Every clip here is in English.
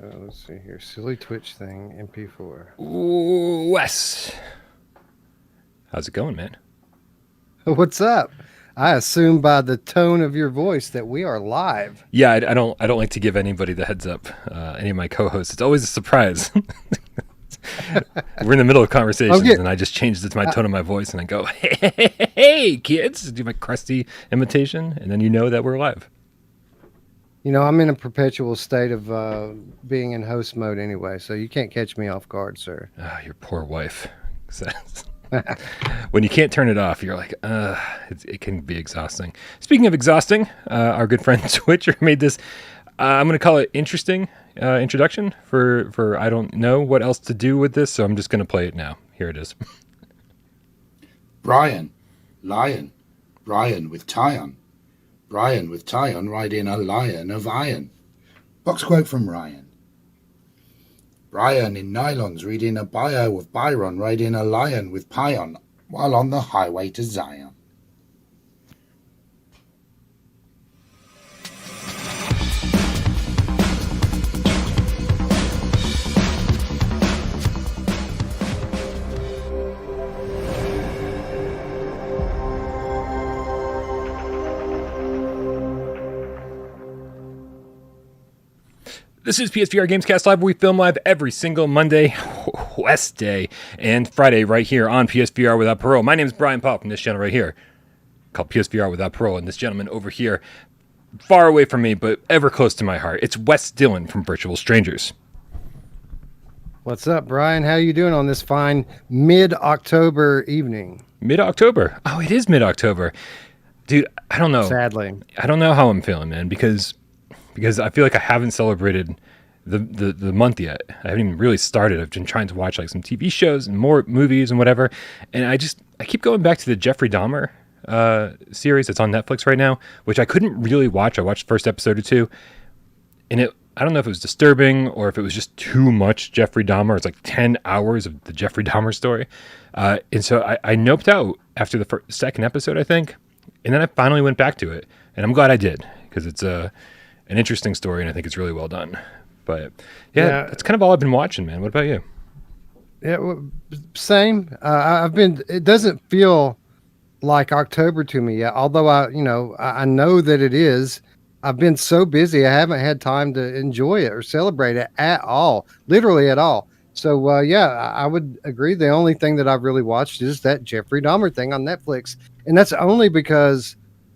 Let's see here. Silly Twitch thing, MP4. Wes, how's it going, man? What's up? I assume by the tone of your voice that we are live. Yeah, I don't like to give anybody the heads up. Any of my co-hosts, it's always a surprise. We're in the middle of conversations, and I just changed it to my tone of my voice, and I go, "Hey, kids!" Do my crusty imitation, and then you know that we're live. You know, I'm in a perpetual state of being in host mode anyway, so you can't catch me off guard, sir. Your poor wife. When you can't turn it off, you're like, it can be exhausting. Speaking of exhausting, our good friend Twitcher made this, I'm going to call it interesting introduction for I don't know what else to do with this, so I'm just going to play it now. Here it is. Brian, lion, Brian with tie on. Brian with tie on riding a lion of iron. Box quote from Ryan. Brian in nylons reading a bio of Byron riding a lion with pion while on the highway to Zion. This is PSVR GamesCast Live, where we film live every single Monday, Wednesday, and Friday right here on PSVR Without Parole. My name is Brian Paul from this channel right here, called PSVR Without Parole, and this gentleman over here, far away from me, but ever close to my heart, it's Wes Dillon from Virtual Strangers. What's up, Brian? How you doing on this fine mid-October evening? Mid-October? Oh, it is mid-October. Dude, I don't know. Sadly. I don't know how I'm feeling, man, because I feel like I haven't celebrated the month yet. I haven't even really started. I've been trying to watch like some TV shows and more movies and whatever. And I keep going back to the Jeffrey Dahmer series that's on Netflix right now, which I couldn't really watch. I watched the first episode or two, and I don't know if it was disturbing or if it was just too much Jeffrey Dahmer. It's like 10 hours of the Jeffrey Dahmer story. And so I noped out after the second episode, I think. And then I finally went back to it. And I'm glad I did, because it's an interesting story, and I think it's really well done. But yeah, that's kind of all I've been watching, man. What about you? Yeah, well, same. It doesn't feel like October to me yet, although I know that it is. I've been so busy, I haven't had time to enjoy it or celebrate it at all, literally at all. So I would agree. The only thing that I've really watched is that Jeffrey Dahmer thing on Netflix, and that's only because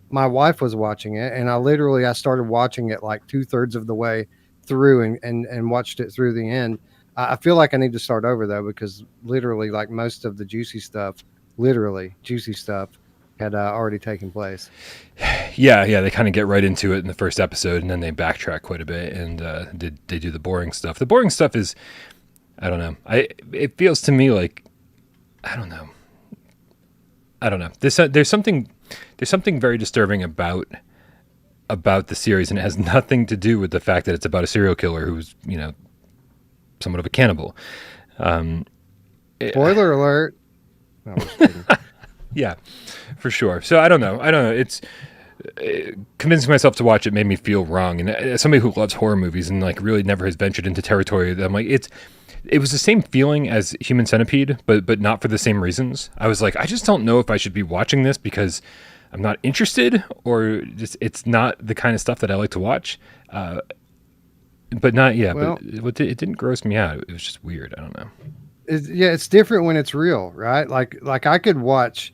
my wife was watching it, and I started watching it like 2/3 of the way through and watched it through the end. I feel like I need to start over though, because literally like most of the juicy stuff had already taken place. Yeah, they kind of get right into it in the first episode, and then they backtrack quite a bit, and they do the boring stuff. The boring stuff is, I don't know. It feels to me like, I don't know. There's something very disturbing about the series, and it has nothing to do with the fact that it's about a serial killer who's, somewhat of a cannibal. Spoiler alert. No, I'm just kidding. Yeah, for sure. So I don't know. It's convincing myself to watch it made me feel wrong. And as somebody who loves horror movies and like really never has ventured into territory, I'm like, it was the same feeling as Human Centipede, but not for the same reasons. I was like, I just don't know if I should be watching this because I'm not interested, or just it's not the kind of stuff that I like to watch. But it didn't gross me out. It was just weird. I don't know. It's different when it's real, right? Like I could watch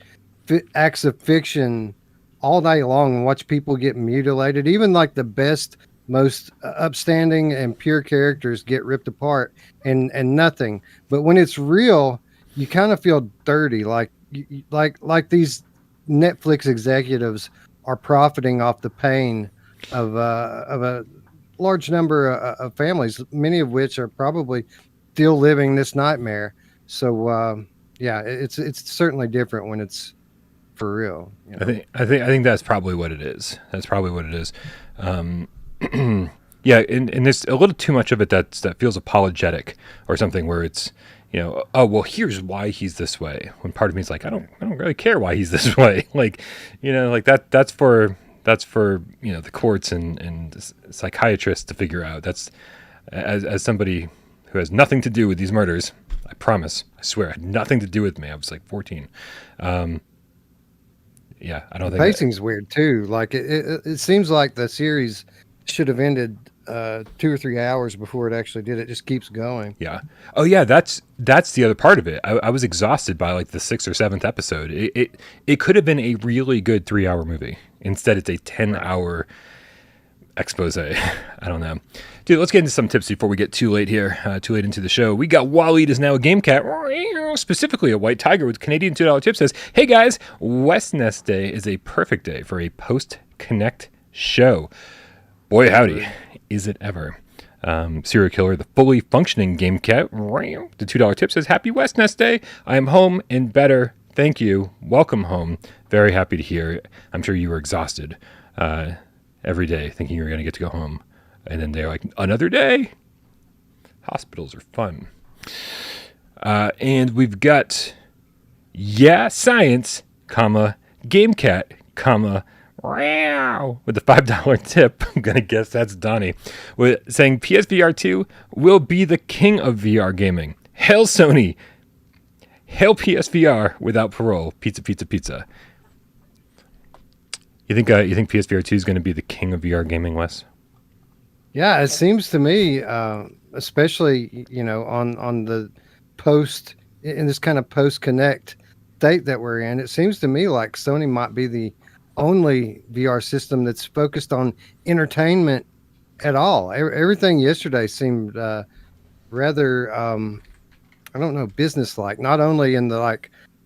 acts of fiction all day long and watch people get mutilated. Even like the best, most upstanding and pure characters get ripped apart and nothing. But when it's real, you kind of feel dirty. Like these Netflix executives are profiting off the pain of a large number of families, many of which are probably still living this nightmare. So it's certainly different when it's for real. I think that's probably what it is. Yeah, and there's a little too much of it that feels apologetic or something, where it's, oh well, here's why he's this way. When part of me is like, I don't really care why he's this way. Like, like that's for the courts and psychiatrists to figure out. as somebody who has nothing to do with these murders, I promise, I swear, it had nothing to do with me. I was like 14. Yeah, I don't think Pacing's weird too. Like it seems like the series should have ended 2 or 3 hours before it actually did. It just keeps going. Yeah. Oh yeah, that's the other part of it. I was exhausted by like the 6th or 7th episode. It could have been a really good 3-hour movie. Instead, it's a 10-hour expose. I don't know. Dude, let's get into some tips before we get too late here, too late into the show. We got Waleed is now a game cat, specifically a white tiger with Canadian $2 tip says, hey guys, Westnest Day is a perfect day for a post-connect show. Boy, howdy, is it ever. Serial Killer, the fully functioning game cat, the $2 tip says, happy Westnest Day. I am home and better. Thank you. Welcome home. Very happy to hear. I'm sure you were exhausted every day thinking you were going to get to go home. And then they're like, another day? Hospitals are fun. And we've got, science, game cat, with the $5 tip. I'm going to guess that's Donnie. With saying PSVR 2 will be the king of VR gaming. Hail Sony. Hail PSVR without Parole. Pizza, pizza, pizza. You think PSVR 2 is going to be the king of VR gaming, Wes? Yeah, it seems to me, especially on the post in this kind of post connect state that we're in, it seems to me like Sony might be the only VR system that's focused on entertainment at all. Everything yesterday seemed rather, I don't know, business-like. Not only in the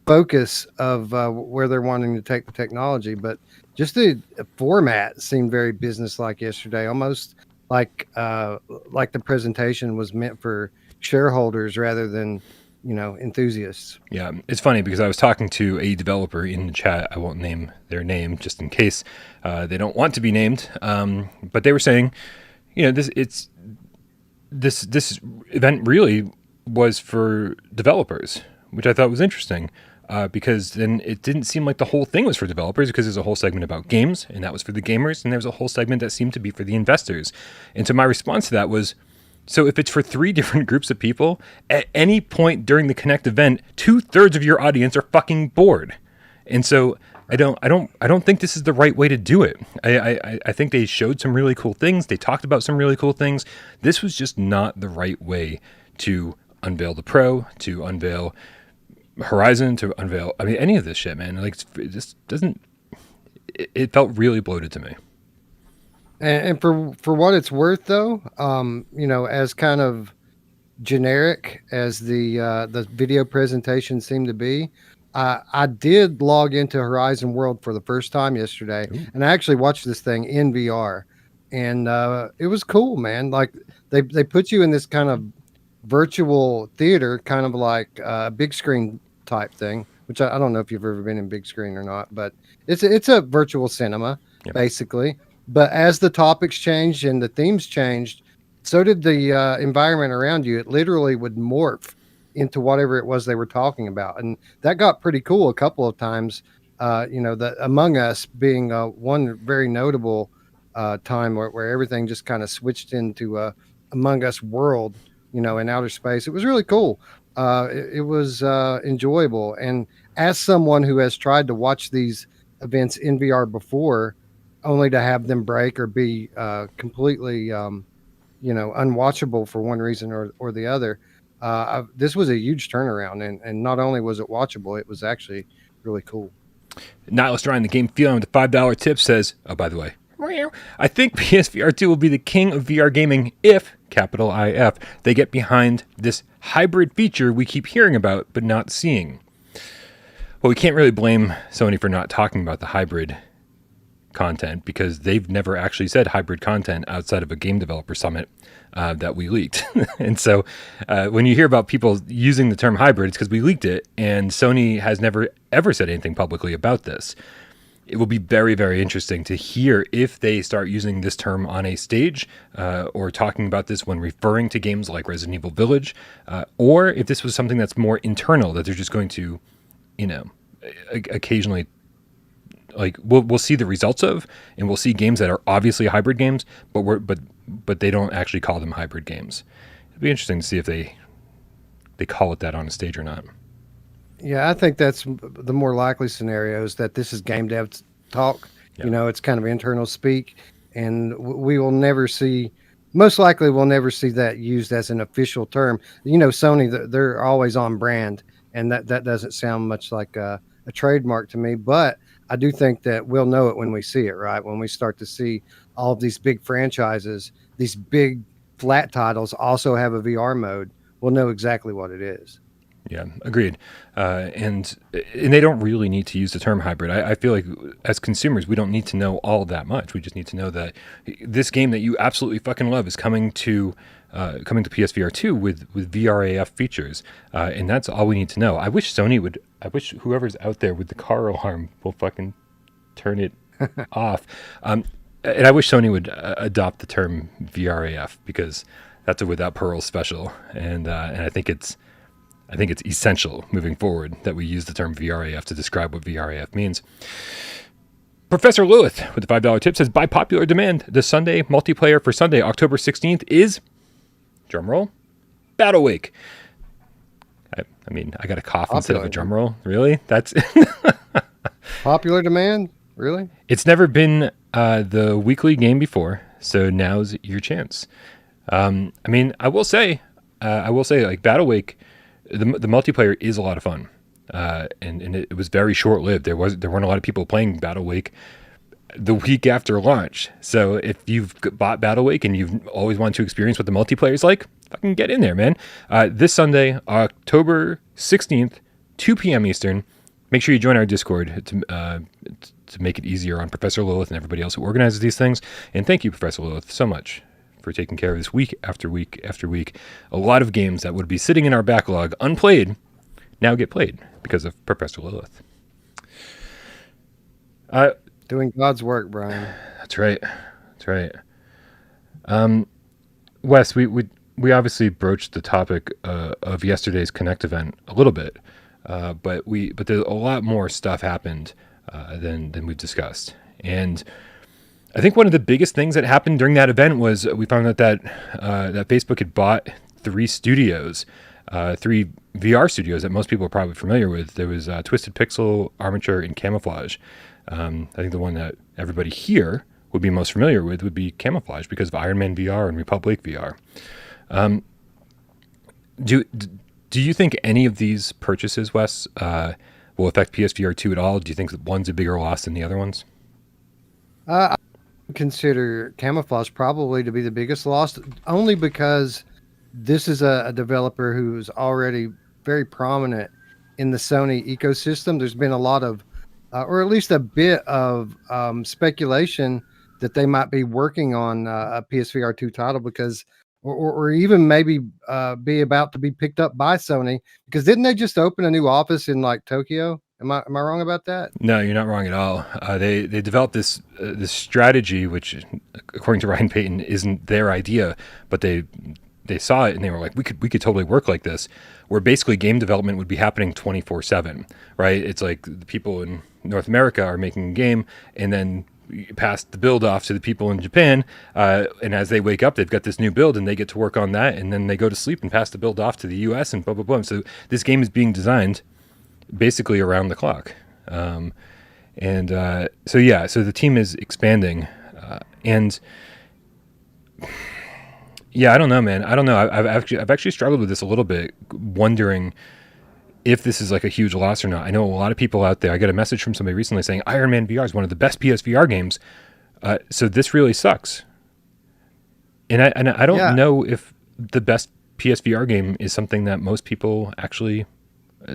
focus of where they're wanting to take the technology, but just the format seemed very business-like yesterday. Almost like the presentation was meant for shareholders rather than enthusiasts. Yeah, it's funny because I was talking to a developer in the chat. I won't name their name just in case they don't want to be named. But they were saying, this event really was for developers, which I thought was interesting. Because then it didn't seem like the whole thing was for developers, because there's a whole segment about games, and that was for the gamers, and there was a whole segment that seemed to be for the investors. And so my response to that was, so if it's for 3 different groups of people, at any point during the Connect event, 2/3 of your audience are fucking bored. And so I don't think this is the right way to do it. I think they showed some really cool things. They talked about some really cool things. This was just not the right way to unveil the Pro, to unveil Horizon, to unveil any of this shit, man. Like, it just doesn't, it felt really bloated to me. And for what it's worth, though, as kind of generic as the video presentation seemed to be, I did log into Horizon World for the first time yesterday. Ooh. And I actually watched this thing in VR, and it was cool, man. Like they put you in this kind of virtual theater, kind of like a big screen type thing, which I don't know if you've ever been in big screen or not, but it's a virtual cinema, yep, basically. But as the topics changed and the themes changed, so did the environment around you. It literally would morph into whatever it was they were talking about, and that got pretty cool a couple of times. The Among Us being one very notable time where everything just kind of switched into a Among Us world, in outer space. It was really cool. It was enjoyable. And as someone who has tried to watch these events in VR before, only to have them break or be completely, unwatchable for one reason or the other, this was a huge turnaround. And not only was it watchable, it was actually really cool. Nihilist Ryan, the game feeling with the $5 tip says, oh, by the way, I think PSVR 2 will be the king of VR gaming if, capital IF, they get behind this hybrid feature we keep hearing about but not seeing. Well, we can't really blame Sony for not talking about the hybrid content, because they've never actually said hybrid content outside of a game developer summit that we leaked. And so when you hear about people using the term hybrid, it's because we leaked it, and Sony has never ever said anything publicly about this. It will be very, very interesting to hear if they start using this term on a stage or talking about this when referring to games like Resident Evil Village, or if this was something that's more internal, that they're just going to, occasionally like we'll see the results of, and we'll see games that are obviously hybrid games, but they don't actually call them hybrid games. It'd be interesting to see if they call it that on a stage or not. Yeah, I think that's the more likely scenario is that this is game dev talk. Yeah. It's kind of internal speak, and we will never see. Most likely, we'll never see that used as an official term. Sony, they're always on brand, and that doesn't sound much like a trademark to me. But I do think that we'll know it when we see it, right? When we start to see all of these big franchises, these big flat titles also have a VR mode, we'll know exactly what it is. Yeah, agreed. And they don't really need to use the term hybrid. I feel like as consumers, we don't need to know all that much. We just need to know that this game that you absolutely fucking love is coming to PSVR 2 with VRAF features, and that's all we need to know. I wish whoever's out there with the car alarm will fucking turn it off. And I wish Sony would adopt the term VRAF, because that's a without Parole special, and I think it's essential moving forward that we use the term VRAF to describe what VRAF means. Professor Lilith with the $5 tip says, by popular demand, the Sunday multiplayer for Sunday, October 16th is, drumroll, Battlewake. I mean, I got a cough instead of a drumroll. Really? That's popular demand? Really? It's never been the weekly game before, so now's your chance. I mean, I will say, like Battlewake, the multiplayer is a lot of fun, and it was very short lived. There weren't a lot of people playing Battlewake the week after launch. So if you've bought Battlewake and you've always wanted to experience what the multiplayer is like, fucking get in there, man. This Sunday, October 16th, 2 p.m. Eastern. Make sure you join our Discord to make it easier on Professor Lilith and everybody else who organizes these things. And thank you, Professor Lilith, so much for taking care of this week after week after week. A lot of games that would be sitting in our backlog unplayed now get played because of Professor Lilith. Doing God's work, Brian. That's right. Wes, we obviously broached the topic of yesterday's Connect event a little bit, but there's a lot more stuff happened than we've discussed. And I think one of the biggest things that happened during that event was we found out that Facebook had bought 3 studios, 3 VR studios that most people are probably familiar with. There was Twisted Pixel, Armature, and Camouflaj. I think the one that everybody here would be most familiar with would be Camouflaj because of Iron Man VR and Republic VR. Do you think any of these purchases, Wes, will affect PSVR 2 at all? Do you think that one's a bigger loss than the other ones? I consider Camouflaj probably to be the biggest loss, only because this is a developer who's already very prominent in the Sony ecosystem. There's been a lot of, or at least a bit of speculation that they might be working on a PSVR 2 title because, or even maybe be about to be picked up by Sony, because didn't they just open a new office in like Tokyo? Am I wrong about that? No, you're not wrong at all. They developed this strategy, which, according to Ryan Payton, isn't their idea, but they saw it and they were like, we could totally work like this, where basically game development would be happening 24/7, right? It's like the people in North America are making a game, and then you pass the build off to the people in Japan, and as they wake up, they've got this new build, and they get to work on that, and then they go to sleep and pass the build off to the US, and blah blah blah. So this game is being designed basically around the clock, so the team is expanding, and yeah, I don't know, man. I don't know. I've actually struggled with this a little bit, wondering if this is like a huge loss or not. I know a lot of people out there. I got a message from somebody recently saying Iron Man VR is one of the best PSVR games, so this really sucks. And I don't know if the best PSVR game is something that most people actually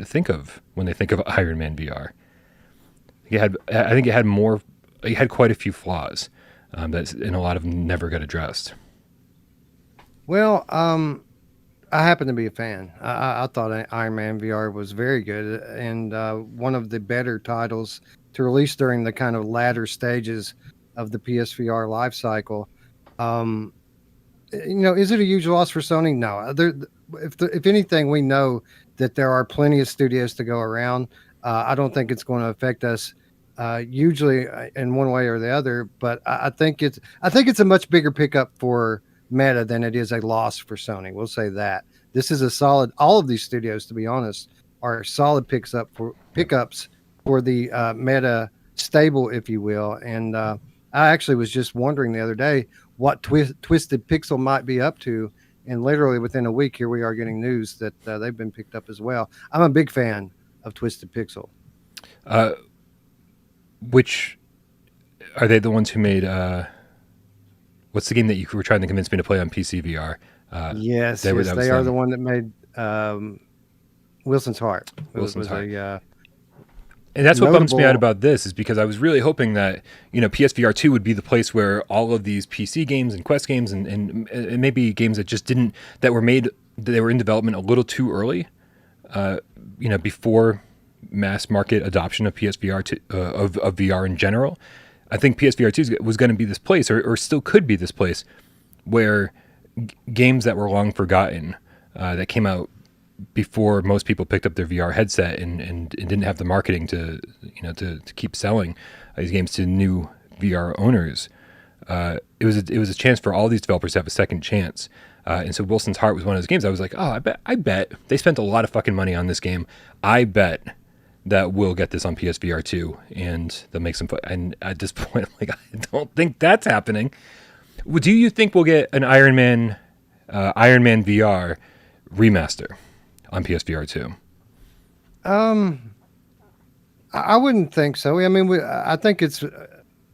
think of when they think of Iron Man VR. I think it had quite a few flaws, and a lot of them never got addressed. Well, I happen to be a fan. I thought Iron Man VR was very good and one of the better titles to release during the kind of latter stages of the PSVR life cycle. Is it a huge loss for Sony? No. If anything, we know that there are plenty of studios to go around. I don't think it's going to affect us usually in one way or the other. But I think it's a much bigger pickup for Meta than it is a loss for Sony. We'll say that this is a solid. All of these studios, to be honest, are solid pickups for the Meta stable, if you will. And I actually was just wondering the other day what Twisted Pixel might be up to. And literally within a week, here we are getting news that they've been picked up as well. I'm a big fan of Twisted Pixel. Which are they the ones who made? What's the game that you were trying to convince me to play on PCVR? Yes, they are the one that made Wilson's Heart. Wilson's Heart. And that's what bums me out about this, is because I was really hoping that, PSVR 2 would be the place where all of these PC games and Quest games and maybe games that just that were in development a little too early, before mass market adoption of PSVR 2, of VR in general. I think PSVR 2 was going to be this place, or still could be this place, where games that were long forgotten, that came out before most people picked up their VR headset and didn't have the marketing to keep selling these games to new VR owners. It was a chance for all these developers to have a second chance. And so Wilson's Heart was one of those games I was like, oh, I bet they spent a lot of fucking money on this game. I bet that we'll get this on PSVR 2 and they'll make some fun. And at this point, I'm like, I don't think that's happening. Do you think we'll get an Iron Man VR remaster on PSVR 2? I wouldn't think so. I mean, I think it's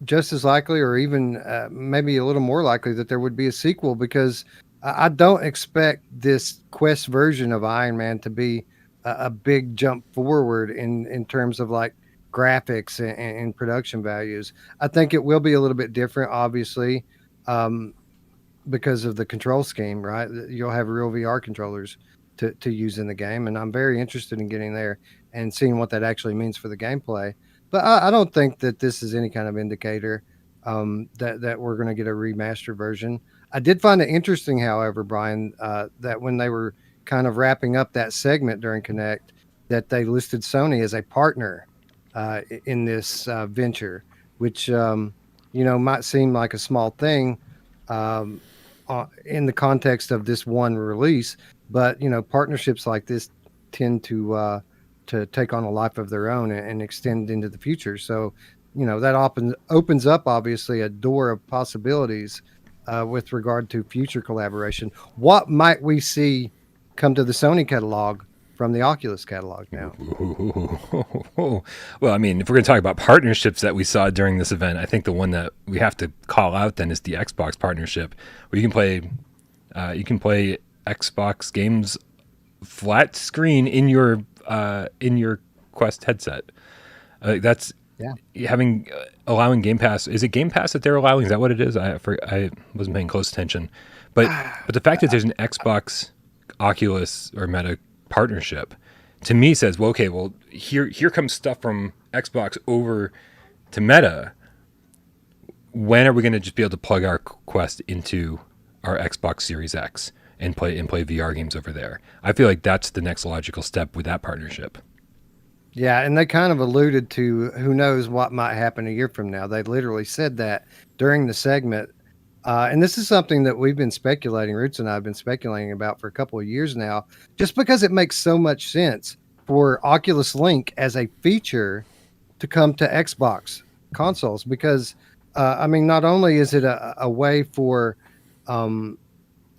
just as likely, or even maybe a little more likely, that there would be a sequel, because I don't expect this Quest version of Iron Man to be a big jump forward in terms of like graphics and production values. I think it will be a little bit different, obviously, because of the control scheme, right? You'll have real VR controllers to use in the game, and I'm very interested in getting there and seeing what that actually means for the gameplay. But I don't think that this is any kind of indicator that we're going to get a remastered version. I did find it interesting, however, Brian, that when they were kind of wrapping up that segment during Connect, that they listed Sony as a partner in this venture, which might seem like a small thing in the context of this one release. But partnerships like this tend to take on a life of their own and extend into the future. So, that opens up obviously a door of possibilities with regard to future collaboration. What might we see come to the Sony catalog from the Oculus catalog now? Well, I mean, if we're going to talk about partnerships that we saw during this event, I think the one that we have to call out then is the Xbox partnership, where you can play Xbox games flat screen in your Quest headset. That's allowing Game Pass. Is it Game Pass that they're allowing? Is that what it is? I wasn't paying close attention, but the fact that there's an Xbox Oculus or Meta partnership, to me says, well, okay, well here comes stuff from Xbox over to Meta. When are we going to just be able to plug our Quest into our Xbox Series X and play VR games over there? I feel like that's the next logical step with that partnership. Yeah, and they kind of alluded to who knows what might happen a year from now. They literally said that during the segment. And this is something that we've been speculating, Roots and I have been speculating about for a couple of years now, just because it makes so much sense for Oculus Link as a feature to come to Xbox consoles. Because, not only is it a way for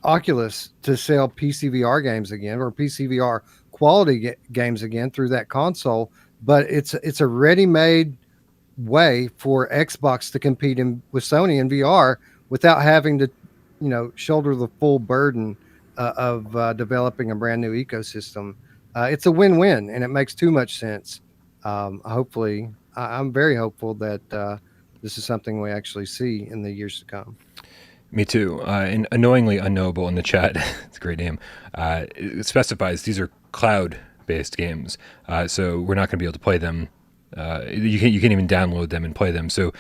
Oculus to sell PCVR games again, or PCVR quality games again through that console, but it's a ready-made way for Xbox to compete with Sony in VR without having to, shoulder the full burden of developing a brand new ecosystem. It's a win-win, and it makes too much sense. Hopefully, I'm very hopeful that this is something we actually see in the years to come. Me too. And Annoyingly Unknowable in the chat, it's a great name, it specifies these are cloud-based games, so we're not going to be able to play them. You can't even download them and play them. So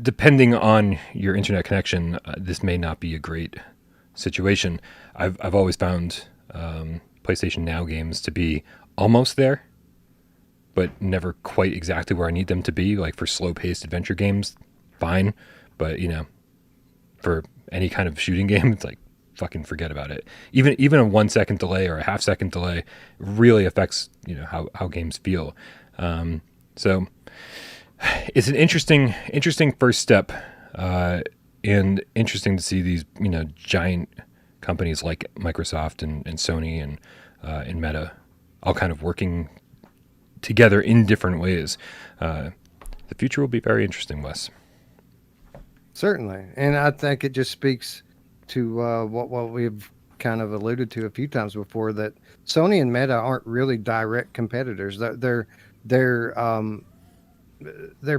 depending on your internet connection, this may not be a great situation. I've always found PlayStation Now games to be almost there. but never quite exactly where I need them to be. Like for slow-paced adventure games, fine, but for any kind of shooting game, it's like fucking forget about it. Even a 1 second delay or a half second delay really affects how games feel. So it's an interesting first step, and interesting to see these giant companies like Microsoft and Sony and Meta all kind of working together in different ways. The future will be very interesting, Wes. Certainly, and I think it just speaks to what we've kind of alluded to a few times before, that Sony and Meta aren't really direct competitors. Their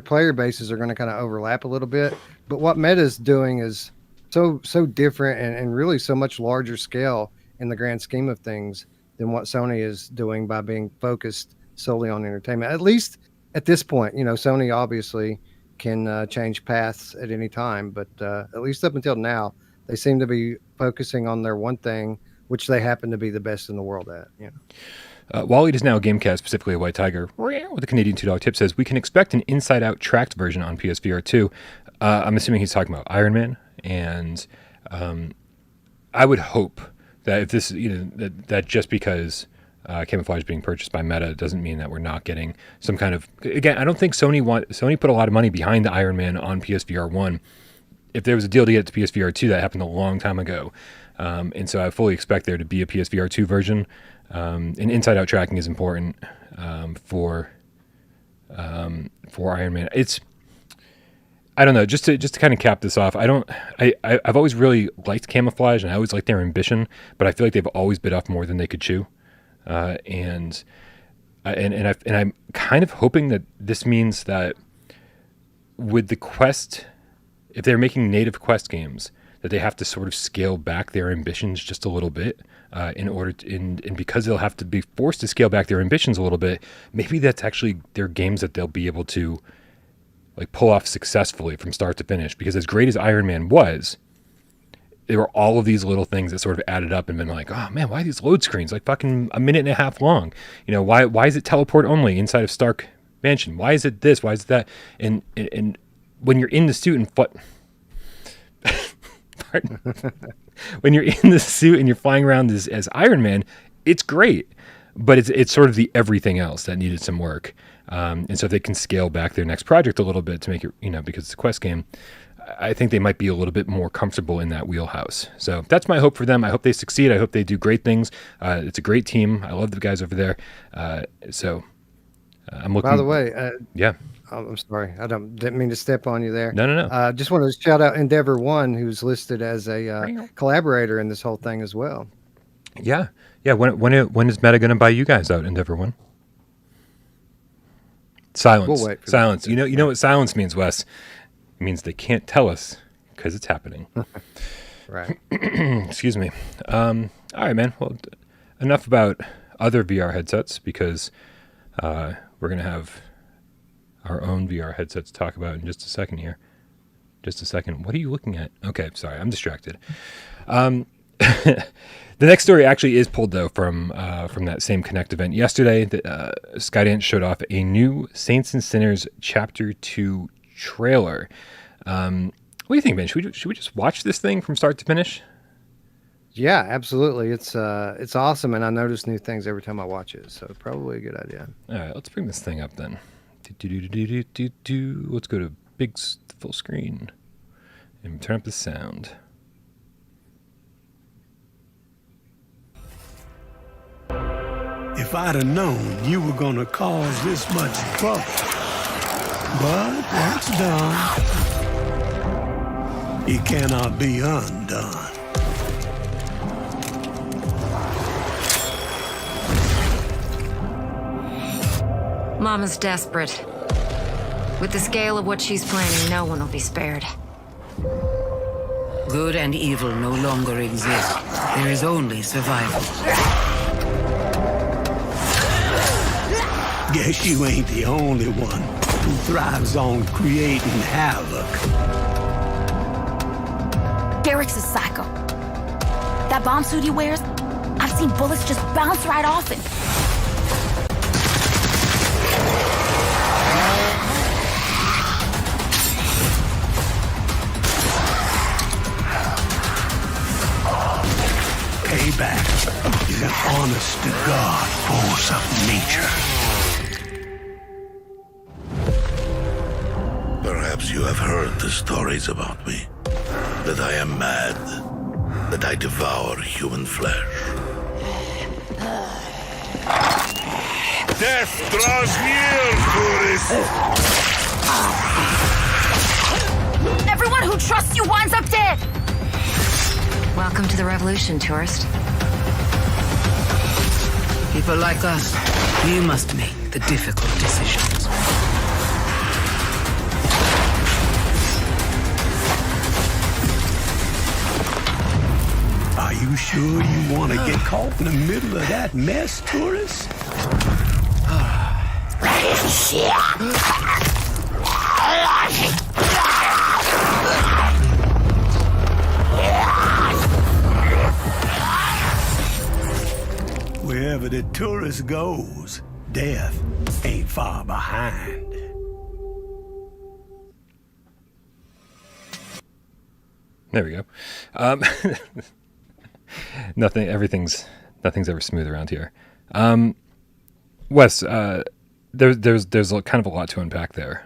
player bases are going to kind of overlap a little bit, but what Meta's doing is so different and really so much larger scale in the grand scheme of things than what Sony is doing by being focused solely on entertainment. At least at this point, Sony obviously can change paths at any time, but at least up until now, they seem to be focusing on their one thing, which they happen to be the best in the world at. Wally does now GameCast, specifically a White Tiger, with a Canadian $2 tip, says, we can expect an inside-out tracked version on PSVR 2. I'm assuming he's talking about Iron Man, and I would hope that if this, that just because Camouflaj being purchased by Meta doesn't mean that we're not getting some kind of... Again, I don't think Sony put a lot of money behind the Iron Man on PSVR 1. If there was a deal to get it to PSVR 2, that happened a long time ago. And so I fully expect there to be a PSVR 2 version. And inside-out tracking is important for Iron Man. I don't know. Just to kind of cap this off, I've always really liked Camouflaj, and I always liked their ambition, but I feel like they've always bit off more than they could chew. And I'm kind of hoping that this means that with the Quest, if they're making native Quest games, that they have to sort of scale back their ambitions just a little bit in order to, and because they'll have to be forced to scale back their ambitions a little bit, maybe that's actually their games that they'll be able to like pull off successfully from start to finish. Because as great as Iron Man was, there were all of these little things that sort of added up and been like, oh man, why are these load screens like fucking a minute and a half long? Why is it teleport only inside of Stark Mansion? Why is it this? Why is it that? And when you're in the suit and when you're in the suit and you're flying around as Iron Man, it's great, but it's sort of the everything else that needed some work. And so if they can scale back their next project a little bit to make it, because it's a Quest game, I think they might be a little bit more comfortable in that wheelhouse. So that's my hope for them. I hope they succeed. I hope they do great things. It's a great team. I love the guys over there. I'm looking. By the way, yeah. I'm sorry. Didn't mean to step on you there. No. Just wanted to shout out Endeavor One, who's listed as a collaborator in this whole thing as well. Yeah. When is Meta going to buy you guys out, Endeavor One? Silence. We'll wait for silence. That. You know what silence means, Wes? It means they can't tell us because it's happening. Right. Excuse me. All right, man. Well, enough about other VR headsets because we're going to have our own VR headsets to talk about in just a second here. Just a second. What are you looking at? Okay, sorry. I'm distracted. The next story actually is pulled, though, from that same Connect event yesterday. Skydance showed off a new Saints and Sinners Chapter 2 trailer. What do you think, Ben? Should we just watch this thing from start to finish? Yeah, absolutely. It's awesome, and I notice new things every time I watch it, so probably a good idea. All right, let's bring this thing up then. Let's go to big full screen and turn up the sound. If I'd have known you were gonna cause this much trouble, but what's done, it cannot be undone. Mama's desperate. With the scale of what she's planning, no one will be spared. Good and evil no longer exist. There is only survival. Guess you ain't the only one who thrives on creating havoc. Derek's a psycho. That bomb suit he wears, I've seen bullets just bounce right off it. back is an honest-to-God force of nature. Perhaps you have heard the stories about me. That I am mad. That I devour human flesh. Death draws near, tourist! Everyone who trusts you winds up dead! Welcome to the revolution, tourist. People like us, you must make the difficult decisions. Are you sure you want to get caught in the middle of that mess, tourist? Wherever the tourist goes, death ain't far behind. There we go. Nothing's ever smooth around here. Wes, there's kind of a lot to unpack there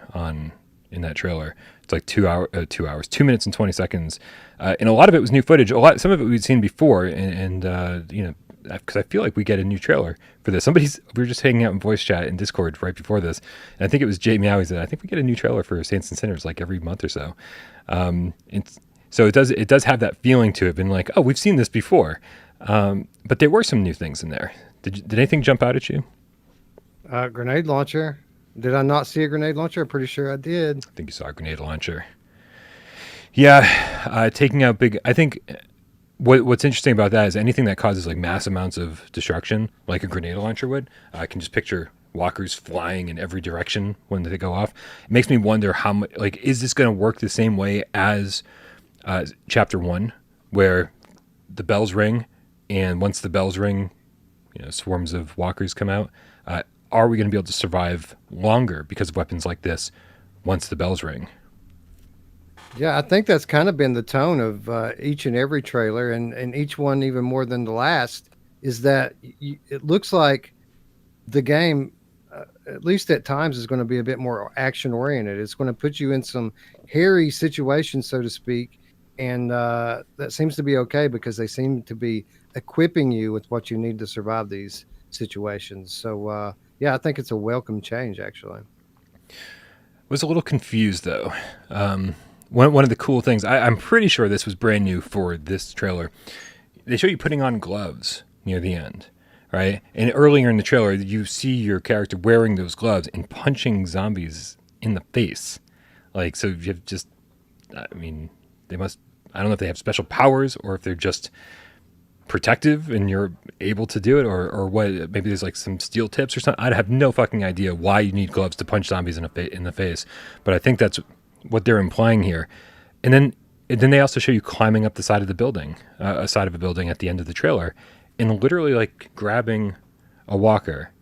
in that trailer. It's like 2 hours, 2 minutes and 20 seconds, and a lot of it was new footage. Some of it we'd seen before, and you know, because I feel like we get a new trailer for this. We were just hanging out in voice chat in Discord right before this, and I think it was Jay Meowie said, I think we get a new trailer for Saints and Sinners like every month or so. So it does have that feeling to it, been like, oh, we've seen this before. But there were some new things in there. Did anything jump out at you? Grenade launcher. Did I not see a grenade launcher? I'm pretty sure I did. I think you saw a grenade launcher. Yeah, taking out big. I think what's interesting about that is anything that causes like mass amounts of destruction, like a grenade launcher would. I can just picture walkers flying in every direction when they go off. It makes me wonder how much. Like, is this going to work the same way as Chapter 1, where the bells ring, and once the bells ring, you know, swarms of walkers come out. Are we going to be able to survive longer because of weapons like this once the bells ring? Yeah, I think that's kind of been the tone of each and every trailer, and each one even more than the last, is that it looks like the game, at least at times, is going to be a bit more action-oriented. It's going to put you in some hairy situations, so to speak, and that seems to be okay because they seem to be equipping you with what you need to survive these situations. So, yeah, I think it's a welcome change, actually. Was a little confused, though. One of the cool things, I'm pretty sure this was brand new for this trailer. They show you putting on gloves near the end, right? And earlier in the trailer, you see your character wearing those gloves and punching zombies in the face. Like, so you have just, I mean, I don't know if they have special powers or if they're just protective and you're able to do it, or what. Maybe there's like some steel tips or something. I have no fucking idea why you need gloves to punch zombies in the face, but I think that's what they're implying here. And then they also show you climbing up the side of the building, a side of a building at the end of the trailer, and literally like grabbing a walker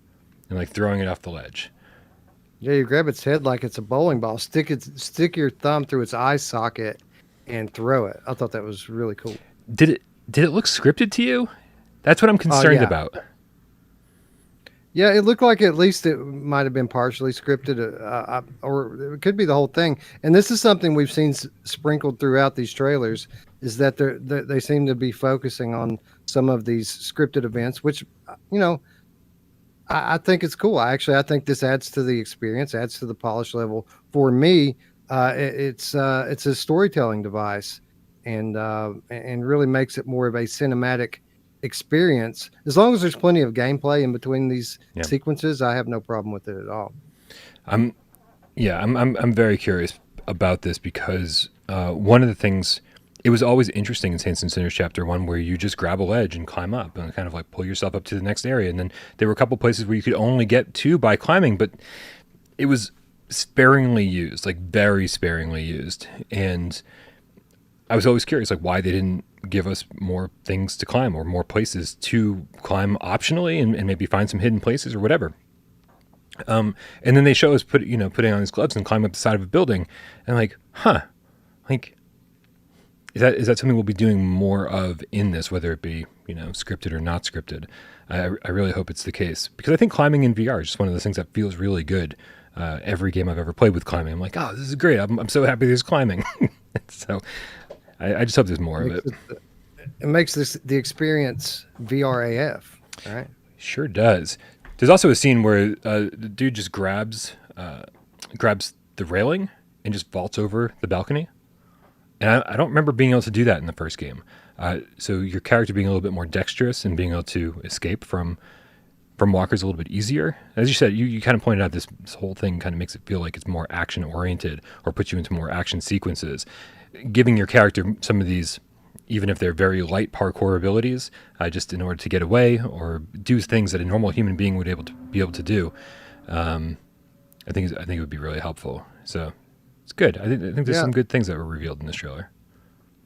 and like throwing it off the ledge. Yeah, you grab its head like it's a bowling ball, stick your thumb through its eye socket and throw it. I thought that was really cool. Did it look scripted to you? That's what I'm concerned about. Yeah, it looked like at least it might have been partially scripted, or it could be the whole thing. And this is something we've seen sprinkled throughout these trailers, is that they seem to be focusing on some of these scripted events, which, you know, I think it's cool. I think this adds to the experience, adds to the polish level. For me, it's a storytelling device, and really makes it more of a cinematic experience. As long as there's plenty of gameplay in between these sequences, I have no problem with it at all. I'm very curious about this because one of the things, it was always interesting in Saints and Sinners Chapter 1 where you just grab a ledge and climb up and kind of like pull yourself up to the next area, and then there were a couple places where you could only get to by climbing, but it was sparingly used, like very sparingly used. And I was always curious, like, why they didn't give us more things to climb or more places to climb optionally, and maybe find some hidden places or whatever. And then they show us putting on these gloves and climb up the side of a building, and like, is that something we'll be doing more of in this, whether it be, scripted or not scripted? I really hope it's the case, because I think climbing in VR is just one of those things that feels really good. Every game I've ever played with climbing, I'm like, oh, this is great. I'm so happy there's climbing. So I just hope there's more of it. It makes the experience VR AF, right? Sure does. There's also a scene where the dude just grabs the railing and just vaults over the balcony. And I don't remember being able to do that in the first game. So your character being a little bit more dexterous and being able to escape from walkers a little bit easier. As you said, you kind of pointed out this whole thing kind of makes it feel like it's more action oriented, or puts you into more action sequences, giving your character some of these, even if they're very light parkour abilities, just in order to get away or do things that a normal human being would be able to do. I think it would be really helpful. So it's good. I think there's some good things that were revealed in this trailer.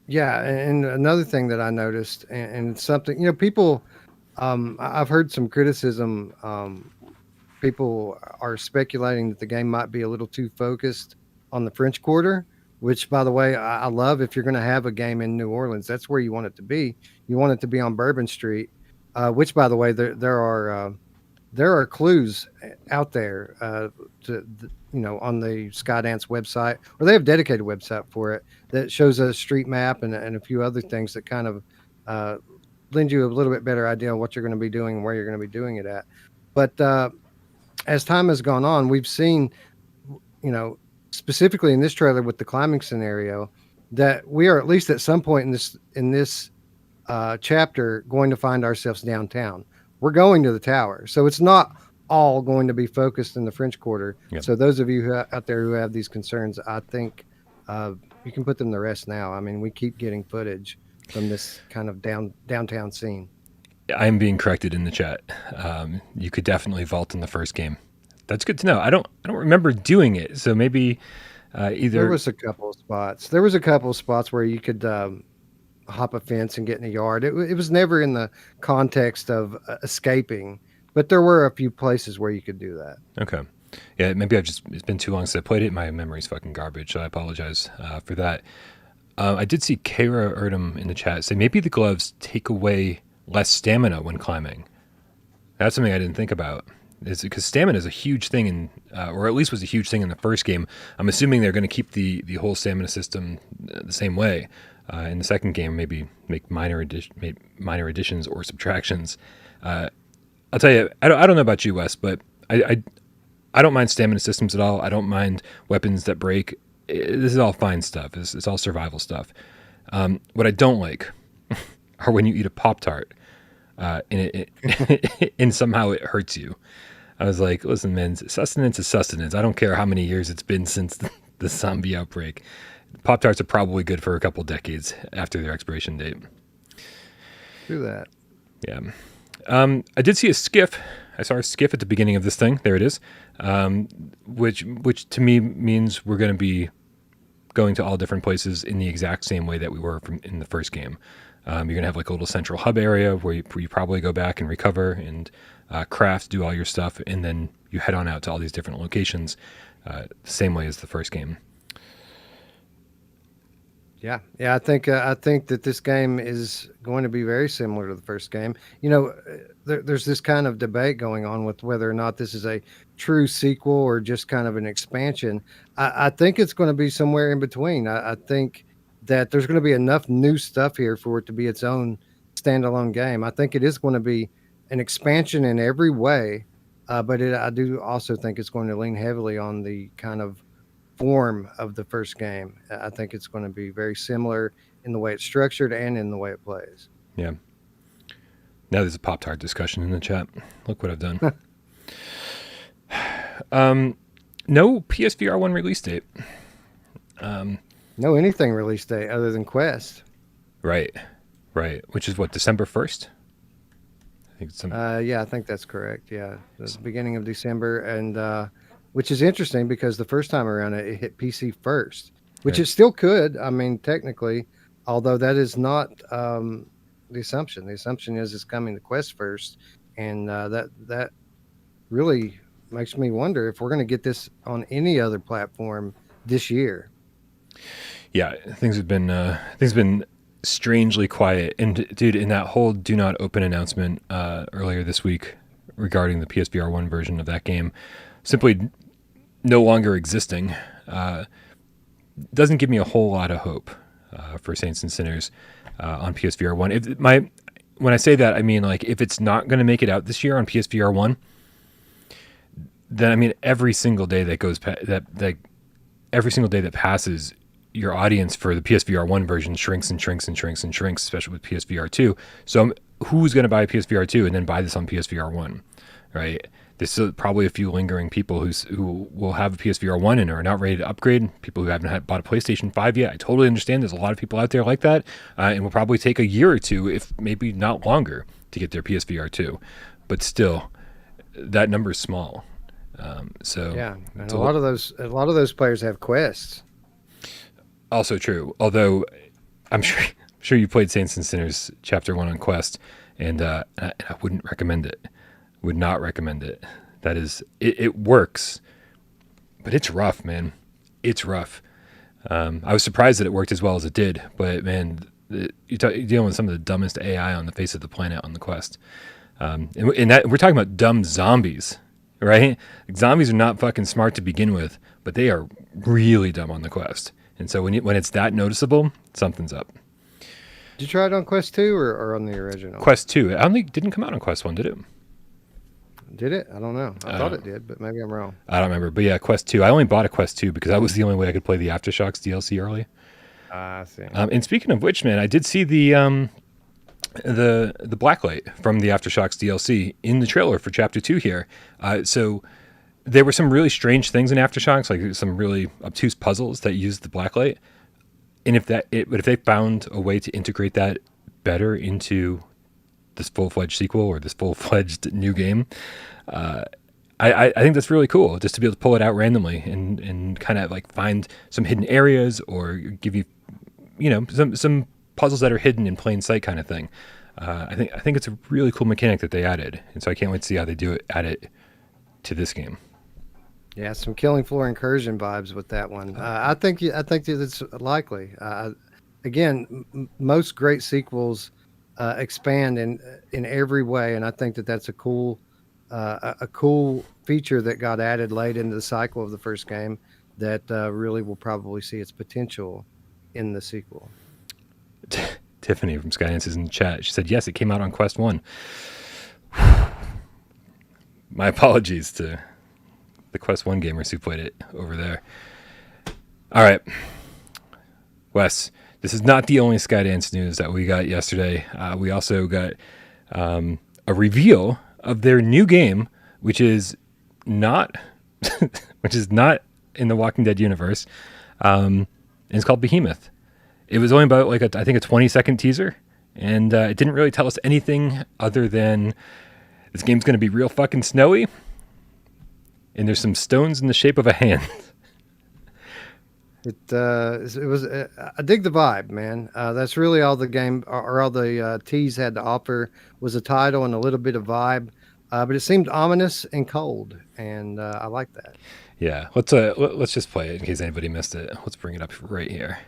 Yeah, and another thing that I noticed, and it's something, people, I've heard some criticism. People are speculating that the game might be a little too focused on the French Quarter, which, by the way, I love. If you're going to have a game in New Orleans, that's where you want it to be. You want it to be on Bourbon Street, which, by the way, there are clues out there on the Skydance website, or they have a dedicated website for it that shows a street map and a few other things that kind of lend you a little bit better idea of what you're going to be doing and where you're going to be doing it at. But as time has gone on, we've seen, specifically in this trailer with the climbing scenario, that we are at least at some point in this chapter going to find ourselves downtown. We're going to the tower, so it's not all going to be focused in the French Quarter. Yep. So those of you out there who have these concerns, I think you can put them to rest now. I mean, we keep getting footage from this kind of downtown scene. I'm being corrected in the chat. You could definitely vault in the first game. That's good to know. I don't remember doing it, so maybe either there was a couple of spots. There was a couple of spots where you could hop a fence and get in a yard. It was never in the context of escaping, but there were a few places where you could do that. Okay. Yeah, maybe it's been too long since I played it. My memory's fucking garbage, so I apologize for that. I did see Kara Erdem in the chat say maybe the gloves take away less stamina when climbing. That's something I didn't think about. Is because stamina is a huge thing in, or at least was a huge thing in the first game. I'm assuming they're going to keep the whole stamina system the same way. In the second game, maybe make minor additions or subtractions. I'll tell you, I don't know about you, Wes, but I don't mind stamina systems at all. I don't mind weapons that break. This is all fine stuff. It's all survival stuff. What I don't like are when you eat a Pop-Tart and somehow it hurts you. I was like, listen, man, sustenance is sustenance. I don't care how many years it's been since the zombie outbreak. Pop-Tarts are probably good for a couple decades after their expiration date. Do that. Yeah. I did see a skiff. I saw a skiff at the beginning of this thing. There it is. Which to me means we're going to be going to all different places in the exact same way that we were in the first game. You're going to have like a little central hub area where you probably go back and recover and craft, do all your stuff, and then you head on out to all these different locations, the same way as the first game. Yeah. I think that this game is going to be very similar to the first game. There's this kind of debate going on with whether or not this is a true sequel or just kind of an expansion. I think it's going to be somewhere in between. I think that there's going to be enough new stuff here for it to be its own standalone game. I think it is going to be an expansion in every way, but I do also think it's going to lean heavily on the kind of form of the first game. I think it's going to be very similar in the way it's structured and in the way it plays. Yeah. Now there's a Pop-Tart discussion in the chat. Look what I've done. No PSVR 1 release date. No anything release date other than Quest. Right. Which is what, December 1st? I think yeah, I think that's correct. Yeah, the beginning of December, and which is interesting because the first time around it hit PC first, which it still could. I mean, technically, although that is not the assumption. The assumption is it's coming to Quest first, and that really makes me wonder if we're going to get this on any other platform this year. Yeah, things have been strangely quiet. And dude, in that whole do not open announcement earlier this week regarding the PSVR 1 version of that game simply no longer existing, doesn't give me a whole lot of hope for Saints and Sinners on PSVR 1. When I say that, I mean, like, if it's not going to make it out this year on PSVR 1, then I mean every single day that goes every single day that passes, your audience for the PSVR 1 version shrinks and shrinks and shrinks and shrinks, especially with PSVR 2. So who's going to buy PSVR 2 and then buy this on PSVR 1, right? There's still probably a few lingering people who will have a PSVR 1 and are not ready to upgrade, people who haven't bought a PlayStation 5 yet. I totally understand there's a lot of people out there like that, and will probably take a year or two, if maybe not longer, to get their PSVR 2. But still, that number is small. Yeah, and a lot of those players have quests. Also true. Although I'm sure you played Saints and Sinners Chapter 1 on Quest, and I wouldn't recommend it. Would not recommend it. That is, it works, but it's rough, man. It's rough. I was surprised that it worked as well as it did, but man, you're dealing with some of the dumbest AI on the face of the planet on the Quest. And that we're talking about dumb zombies, right? Like, zombies are not fucking smart to begin with, but they are really dumb on the Quest. And so when it's that noticeable, something's up. Did you try it on Quest 2 or on the original? Quest 2. I don't think it didn't come out on Quest 1, did it? Did it? I don't know. I thought it did, but maybe I'm wrong. I don't remember. But yeah, Quest 2. I only bought a Quest 2 because that was the only way I could play the Aftershocks DLC early. I see. And speaking of which, man, I did see the blacklight from the Aftershocks DLC in the trailer for Chapter 2 here. So there were some really strange things in Aftershocks, like some really obtuse puzzles that used the blacklight. And if they found a way to integrate that better into this full-fledged sequel or this full-fledged new game, I think that's really cool, just to be able to pull it out randomly and kind of like find some hidden areas or give you some puzzles that are hidden in plain sight kind of thing. I think it's a really cool mechanic that they added, and so I can't wait to see how they add it to this game. Yeah, some Killing Floor Incursion vibes with that one. I think that it's likely. Again, most great sequels expand in every way, and I think that's a cool feature that got added late into the cycle of the first game that really will probably see its potential in the sequel. Tiffany from Skydance is in the chat. She said, yes, it came out on Quest 1. My apologies to the Quest 1 gamers who played it over there. All right. Wes, this is not the only Skydance news that we got yesterday. We also got a reveal of their new game, which is not in the Walking Dead universe. And it's called Behemoth. It was only about I think a 20-second teaser, and it didn't really tell us anything other than this game's going to be real fucking snowy, and there's some stones in the shape of a hand. It was. I dig the vibe, man. That's really all the game or all the tease had to offer was a title and a little bit of vibe, but it seemed ominous and cold, and I like that. Yeah, let's just play it in case anybody missed it. Let's bring it up right here.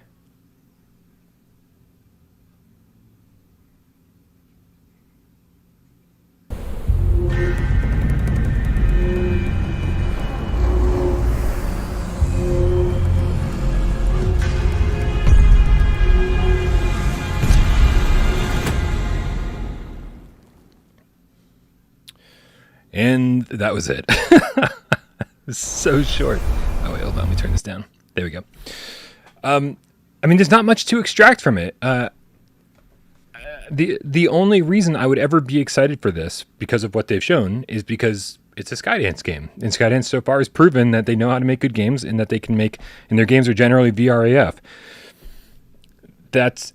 And that was it. It's so short. Oh, wait, hold on. Let me turn this down. There we go. I mean, there's not much to extract from it. The only reason I would ever be excited for this, because of what they've shown, is because it's a Skydance game. And Skydance so far has proven that they know how to make good games and that they can make, and their games are generally VRAF. That's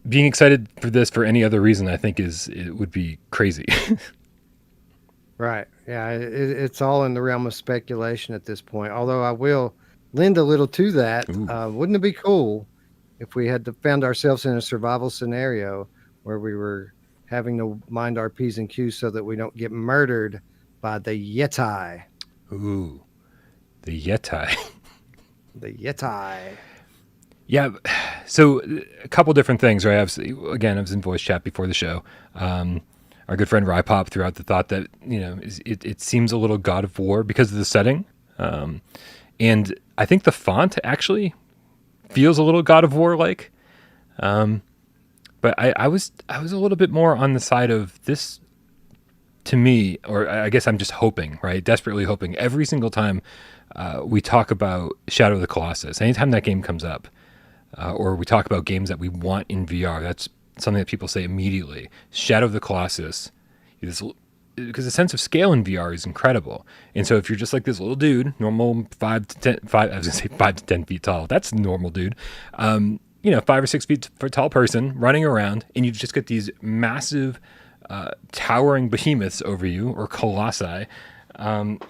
being excited for this for any other reason, I think it would be crazy. Right. Yeah, it's all in the realm of speculation at this point. Although I will lend a little to that. Wouldn't it be cool if we had found ourselves in a survival scenario where we were having to mind our P's and Q's so that we don't get murdered by the Yeti? Ooh, the Yeti. The Yeti. Yeah. So a couple different things, right? I was in voice chat before the show. Our good friend Rypop threw out the thought that, it seems a little God of War because of the setting. And I think the font actually feels a little God of War like. But I was a little bit more on the side of this, to me, or I guess I'm just hoping, right? Desperately hoping every single time we talk about Shadow of the Colossus, anytime that game comes up, or we talk about games that we want in VR, that's something that people say immediately. Shadow of the Colossus, because the sense of scale in VR is incredible. And so if you're just like this little dude, normal 5 to 10 feet tall, that's normal dude. 5 or 6 feet tall person running around, and you just get these massive, towering behemoths over you, or colossi. And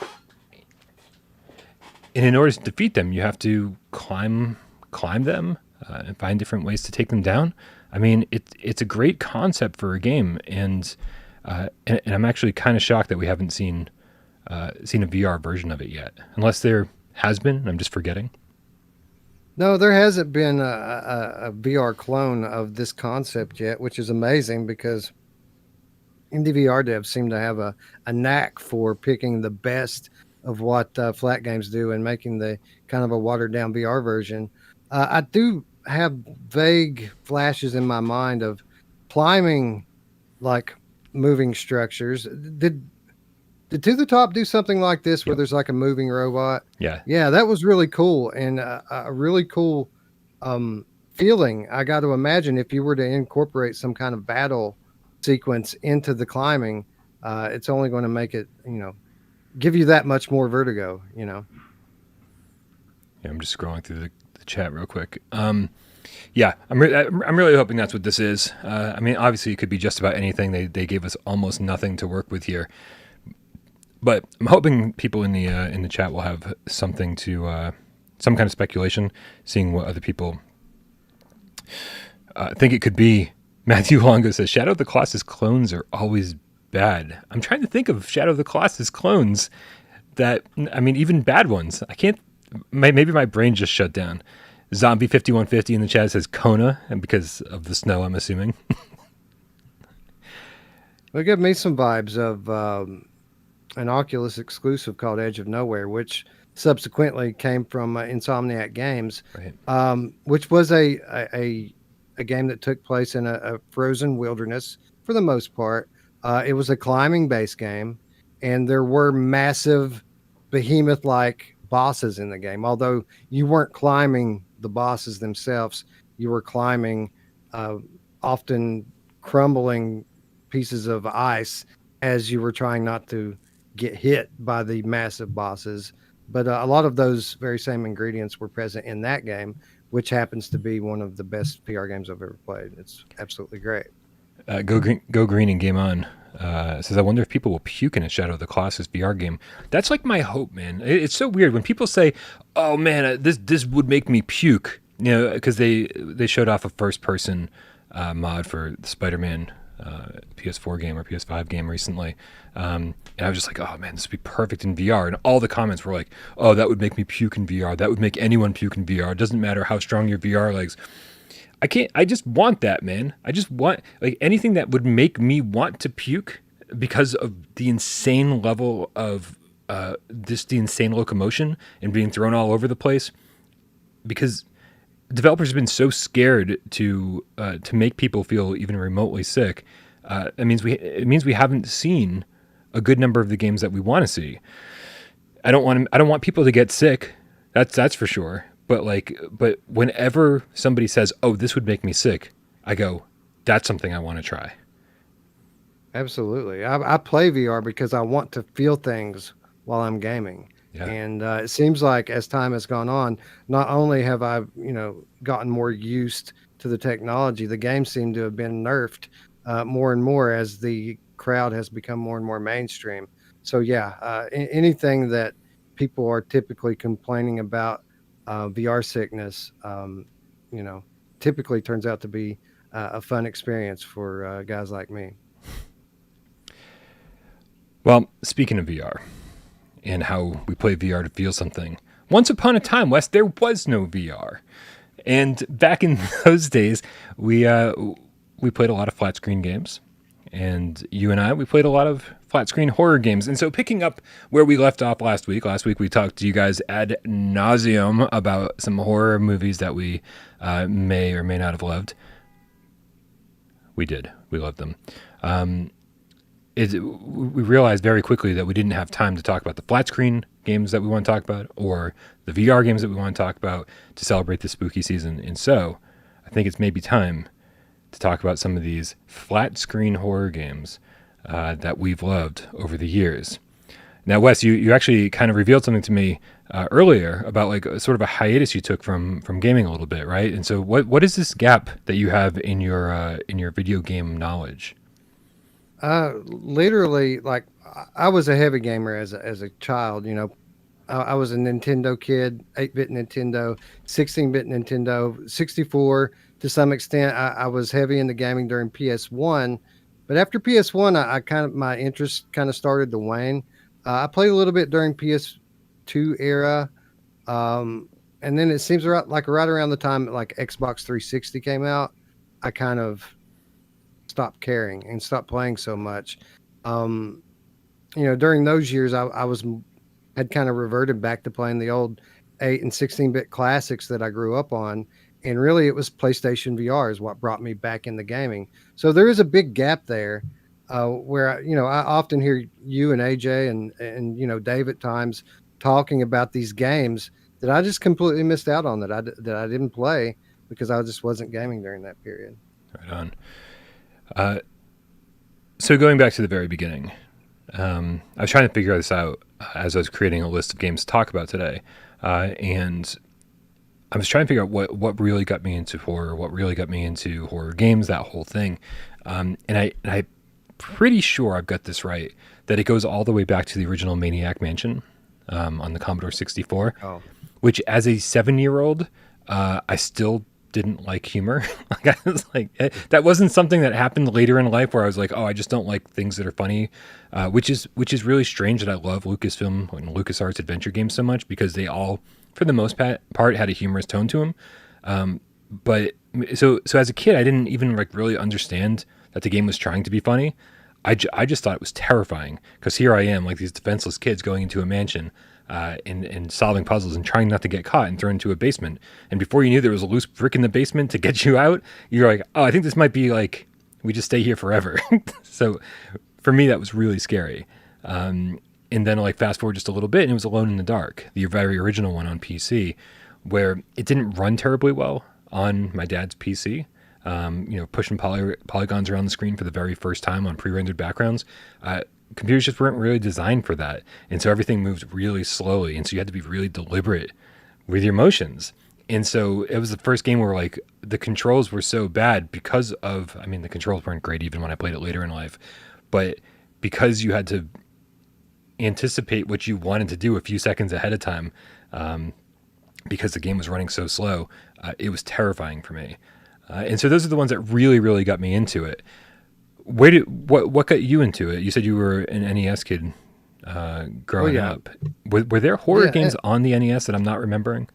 in order to defeat them, you have to climb them and find different ways to take them down. I mean, it's a great concept for a game, and I'm actually kind of shocked that we haven't seen a VR version of it yet, unless there has been. I'm just forgetting. No, there hasn't been a VR clone of this concept yet, which is amazing because indie VR devs seem to have a knack for picking the best of what flat games do and making the kind of a watered down VR version. I do have vague flashes in my mind of climbing like moving structures. Did To the Top do something like this where there's like a moving robot? Yeah. Yeah, that was really cool, and a really cool feeling. I got to imagine if you were to incorporate some kind of battle sequence into the climbing, it's only going to make it, give you that much more vertigo, Yeah, I'm just scrolling through the chat real quick. Yeah, I'm really hoping that's what this is. I mean, obviously, it could be just about anything. They gave us almost nothing to work with here, but I'm hoping people in the chat will have something to some kind of speculation, seeing what other people think it could be. Matthew Longo says Shadow of the Colossus clones are always bad. I'm trying to think of Shadow of the Colossus clones that, I mean, even bad ones. I can't. Maybe my brain just shut down. Zombie 5150 in the chat says Kona, and because of the snow, I'm assuming. It gave me some vibes of an Oculus exclusive called Edge of Nowhere, which subsequently came from Insomniac Games, right. Which was a game that took place in a frozen wilderness for the most part. It was a climbing-based game, and there were massive behemoth-like bosses in the game. Although you weren't climbing the bosses themselves, you were climbing often crumbling pieces of ice as you were trying not to get hit by the massive bosses. But a lot of those very same ingredients were present in that game, which happens to be one of the best VR games I've ever played. It's absolutely great. Go Green and Game On says, I wonder if people will puke in a Shadow of the Colossus VR game. That's like my hope, man. It's so weird when people say, oh man, this would make me puke, because they showed off a first person mod for the Spider-Man PS4 game or PS5 game recently. And I was just like, oh man, this would be perfect in VR. And all the comments were like, oh, that would make me puke in VR. That would make anyone puke in VR. It doesn't matter how strong your VR legs. I just want that, man. I just want like anything that would make me want to puke because of the insane level of the insane locomotion and being thrown all over the place. Because developers have been so scared to make people feel even remotely sick. It means we haven't seen a good number of the games that we want to see. I don't want people to get sick. That's for sure. But whenever somebody says, "Oh, this would make me sick," I go, "That's something I want to try." Absolutely. I play VR because I want to feel things while I'm gaming. Yeah. And it seems like as time has gone on, not only have I, gotten more used to the technology, the games seem to have been nerfed more and more as the crowd has become more and more mainstream. So yeah, anything that people are typically complaining about VR sickness, typically turns out to be a fun experience for guys like me. Well, speaking of VR and how we play VR to feel something, once upon a time, Wes, there was no VR. And back in those days, we played a lot of flat screen games, and you and we played a lot of flat screen horror games. And so picking up where we left off last week we talked to you guys ad nauseum about some horror movies that we may or may not have loved. We did. We loved them. We realized very quickly that we didn't have time to talk about the flat screen games that we want to talk about or the VR games that we want to talk about to celebrate the spooky season. And so I think it's maybe time to talk about some of these flat screen horror games that we've loved over the years. Now, Wes, you actually kind of revealed something to me earlier about like sort of a hiatus you took from gaming a little bit, right? And so what is this gap that you have in your video game knowledge? Literally, like I was a heavy gamer as a child. You know, I was a Nintendo kid, 8-bit Nintendo, 16-bit Nintendo, 64 to some extent. I was heavy into gaming during PS1, but after PS1, my interest kind of started to wane. I played a little bit during PS2 era, and then it seems right around the time like Xbox 360 came out, I kind of stopped caring and stopped playing so much. You know, during those years, I had kind of reverted back to playing the old 8 and 16-bit classics that I grew up on. And really, it was PlayStation VR is what brought me back into gaming. So there is a big gap there where, you know, I often hear you and AJ and you know, Dave at times talking about these games that I just completely missed out on that I didn't play because I just wasn't gaming during that period. Right on. So going back to the very beginning, I was trying to figure this out as I was creating a list of games to talk about today. And I was trying to figure out what really got me into horror, what really got me into horror games, that whole thing. And I'm pretty sure I've got this right, that it goes all the way back to the original Maniac Mansion on the Commodore 64, which as a 7-year-old, I still didn't like humor. Like I was like, that wasn't something that happened later in life where I was like, oh, I just don't like things that are funny, which is really strange that I love Lucasfilm and LucasArts adventure games so much because they all, for the most part, had a humorous tone to them. But so as a kid, I didn't even like really understand that the game was trying to be funny. I just thought it was terrifying because here I am, like these defenseless kids going into a mansion and solving puzzles and trying not to get caught and thrown into a basement. And before you knew there was a loose brick in the basement to get you out, you're like, oh, I think this might be like, we just stay here forever. So for me, that was really scary. And then like fast forward just a little bit and it was Alone in the Dark, the very original one on PC, where it didn't run terribly well on my dad's PC. You know, pushing polygons around the screen for the very first time on pre-rendered backgrounds. Computers just weren't really designed for that. And so everything moved really slowly. And so you had to be really deliberate with your motions. And so it was the first game where like the controls were so bad because of, I mean, the controls weren't great even when I played it later in life, but because you had to anticipate what you wanted to do a few seconds ahead of time, because the game was running so slow, it was terrifying for me. And so those are the ones that really, really got me into it. What got you into it? You said you were an NES kid growing up. Were there horror games on the NES that I'm not remembering?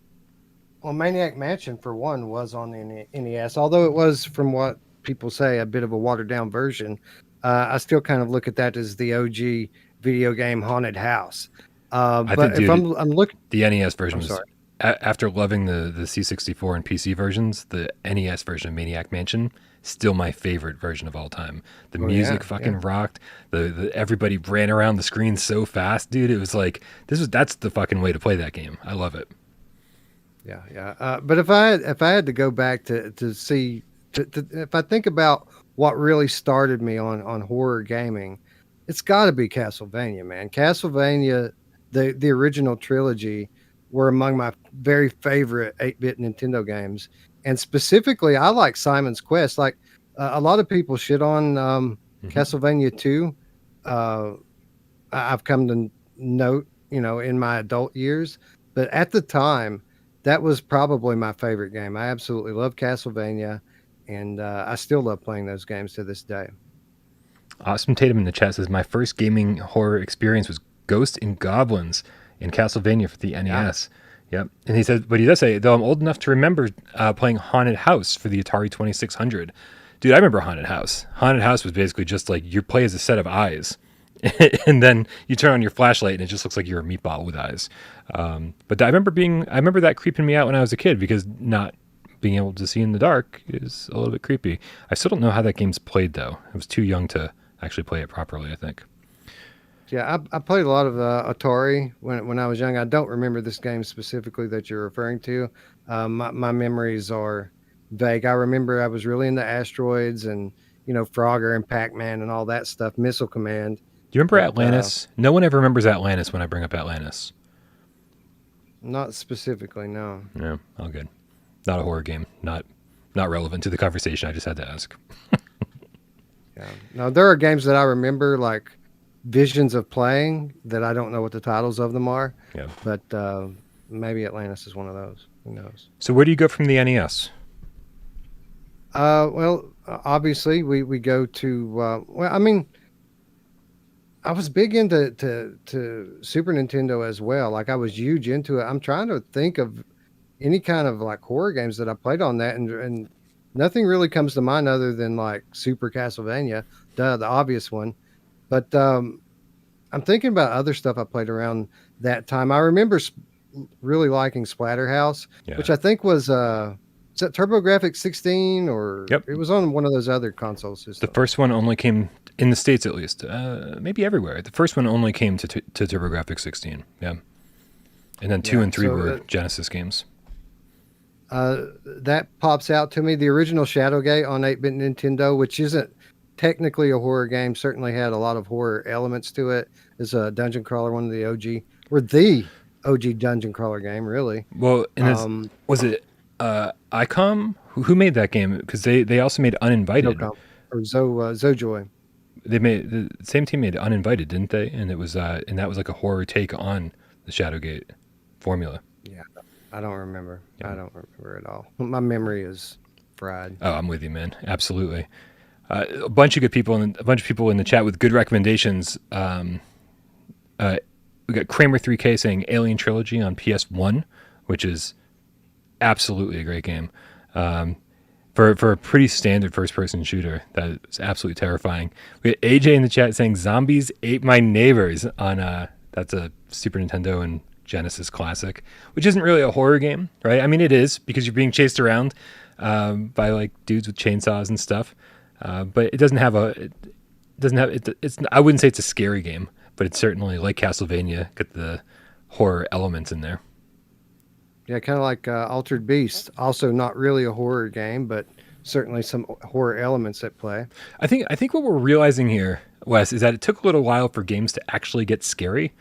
Well, Maniac Mansion, for one, was on the NES, although it was, from what people say, a bit of a watered-down version. I still kind of look at that as the OG video game haunted house. But if I'm looking... The NES version was... After loving the C64 and PC versions, the NES version of Maniac Mansion, still my favorite version of all time. The music rocked. The everybody ran around the screen so fast, dude. It was like that's the fucking way to play that game. I love it. Yeah. But if I had to go back to see, if I think about what really started me on horror gaming, it's got to be Castlevania, man. Castlevania, the original trilogy, were among my very favorite 8-bit Nintendo games. And specifically, I like Simon's Quest. Like a lot of people shit on Castlevania 2. I've come to note, you know, in my adult years. But at the time, that was probably my favorite game. I absolutely love Castlevania. And I still love playing those games to this day. Awesome Tatum in the chat says, my first gaming horror experience was Ghosts and Goblins in Castlevania for the NES. Yep. And he says, but he does say, though I'm old enough to remember playing Haunted House for the Atari 2600. Dude, I remember Haunted House. Haunted House was basically just like you play as a set of eyes. And then you turn on your flashlight and it just looks like you're a meatball with eyes. But I remember that creeping me out when I was a kid, because not being able to see in the dark is a little bit creepy. I still don't know how that game's played, though. I was too young to actually play it properly, I think. Yeah, I played a lot of Atari when I was young. I don't remember this game specifically that you're referring to. My memories are vague. I remember I was really into asteroids and, Frogger and Pac-Man and all that stuff, Missile Command. Do you remember Atlantis? No one ever remembers Atlantis when I bring up Atlantis. Not specifically, no. Yeah, all good. Not a horror game. Not relevant to the conversation. I just had to ask. Yeah. No, there are games that I remember, like visions of playing, that I don't know what the titles of them are. Yeah. But maybe Atlantis is one of those. Who knows? So where do you go from the NES? Well, obviously we go to I was big into to Super Nintendo as well. Like I was huge into it. I'm trying to think of any kind of like horror games that I played on that, and nothing really comes to mind other than like Super Castlevania, the obvious one. But I'm thinking about other stuff I played around that time. I remember really liking Splatterhouse, which I think was is that TurboGrafx 16 or Yep. It was on one of those other console systems. The first one only came in the States, at least, maybe everywhere. The first one only came to TurboGrafx 16. Yeah. And then 2 and 3 were Genesis games. That pops out to me. The original Shadowgate on 8-bit Nintendo, which isn't technically a horror game, certainly had a lot of horror elements to it. Is a dungeon crawler, one of the OG, or the OG dungeon crawler game, really. Well, and was it ICOM? Who made that game? Because they also made Uninvited. Or Zojoy. They made the same team made Uninvited, didn't they? And it was and that was like a horror take on the Shadowgate formula. Yeah, I don't remember. Yeah. I don't remember at all. My memory is fried. Oh, I'm with you, man. Absolutely. A bunch of good people and a bunch of people in the chat with good recommendations. We got Kramer 3K saying Alien Trilogy on PS1, which is absolutely a great game. For a pretty standard first-person shooter, that is absolutely terrifying. We got AJ in the chat saying Zombies Ate My Neighbors on that's a Super Nintendo and Genesis classic, which isn't really a horror game, right? I mean, it is because you're being chased around by like dudes with chainsaws and stuff. But it doesn't have it's I wouldn't say it's a scary game, but it's certainly like Castlevania, got the horror elements in there. Yeah, kind of like Altered Beast, also not really a horror game, but certainly some horror elements at play. I think what we're realizing here, Wes, is that it took a little while for games to actually get scary,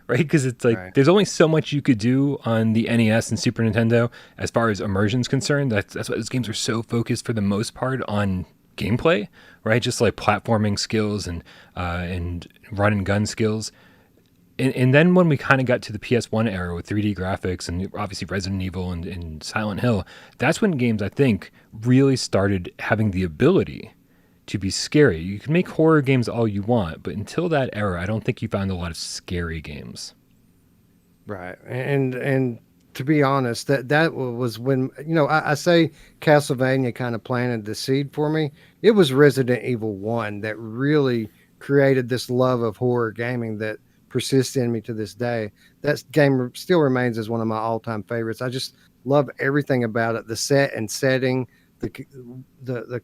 right? Because it's like there's only so much you could do on the NES and Super Nintendo as far as immersion's concerned. That's why those games are so focused for the most part on gameplay, right? Just like platforming skills and run and gun skills. And then when we kind of got to the PS1 era with 3D graphics and obviously Resident Evil and Silent Hill, that's when games, I think, really started having the ability to be scary. You can make horror games all you want, but until that era, I don't think you found a lot of scary games. Right. And to be honest, that was when, I say Castlevania kind of planted the seed for me. It was Resident Evil 1 that really created this love of horror gaming that persists in me to this day. That game still remains as one of my all-time favorites. I just love everything about it, the set and setting, the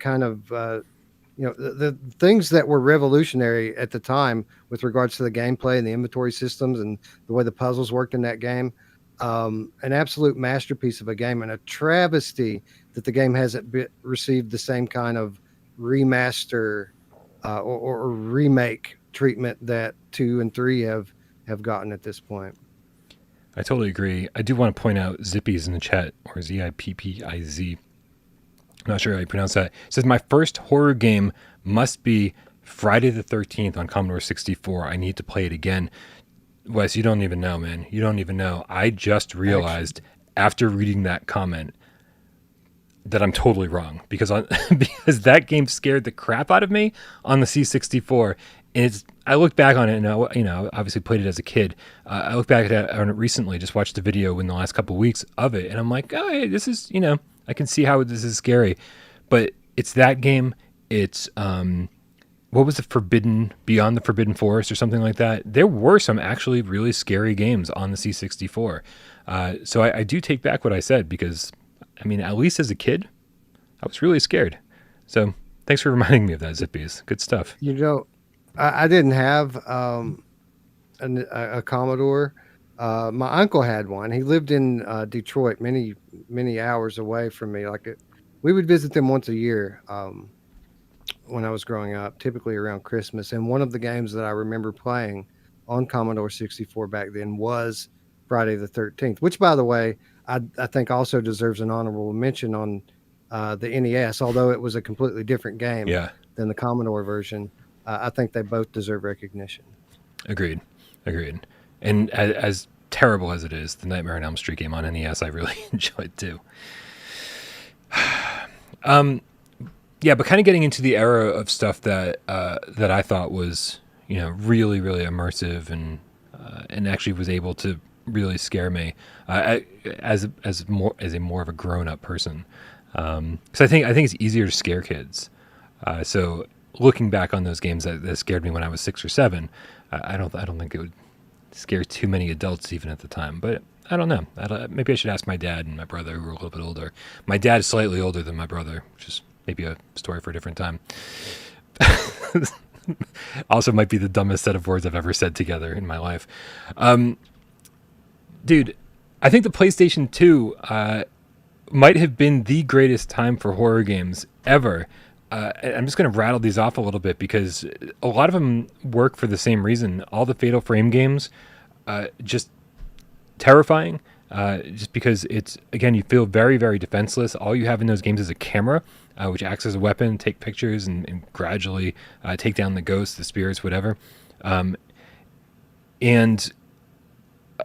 kind of the things that were revolutionary at the time with regards to the gameplay and the inventory systems and the way the puzzles worked in that game. An absolute masterpiece of a game, and a travesty that the game hasn't received the same kind of remaster or remake treatment that 2 and 3 have gotten at this point. I totally agree. I do want to point out Zippy's in the chat, or Zippiz. I'm not sure how you pronounce that. It says, my first horror game must be Friday the 13th on Commodore 64. I need to play it again. Wes, you don't even know, man. You don't even know. I just realized after reading that comment that I'm totally wrong because that game scared the crap out of me on the C64. And I look back on it, and obviously played it as a kid. I look back on it recently, just watched a video in the last couple of weeks of it, and I'm like, oh, hey, this is, I can see how this is scary. But it's that game. It's what was the Beyond the Forbidden Forest or something like that? There were some actually really scary games on the C64. So I do take back what I said, because, I mean, at least as a kid, I was really scared. So thanks for reminding me of that, Zippies. Good stuff. I didn't have a Commodore. My uncle had one. He lived in Detroit, many hours away from me. We would visit them once a year when I was growing up, typically around Christmas. And one of the games that I remember playing on Commodore 64 back then was Friday the 13th, which, by the way, I think also deserves an honorable mention on the NES, although it was a completely different game than the Commodore version. I think they both deserve recognition. Agreed. And as terrible as it is, the Nightmare on Elm Street game on NES, I really enjoyed too. But kind of getting into the era of stuff that I thought was, really, really immersive and actually was able to really scare me as a more of a grown up person. Because I think it's easier to scare kids. So looking back on those games that scared me when I was 6 or 7, I don't think it would scare too many adults even at the time. But I don't know. Maybe I should ask my dad and my brother, who are a little bit older. My dad is slightly older than my brother, which is maybe a story for a different time. Also might be the dumbest set of words I've ever said together in my life. Dude, I think the PlayStation 2 might have been the greatest time for horror games ever. I'm just going to rattle these off a little bit, because a lot of them work for the same reason. All the Fatal Frame games, just terrifying. Just because it's, again, you feel very, very defenseless. All you have in those games is a camera, which acts as a weapon, take pictures and gradually take down the ghosts, the spirits, whatever. And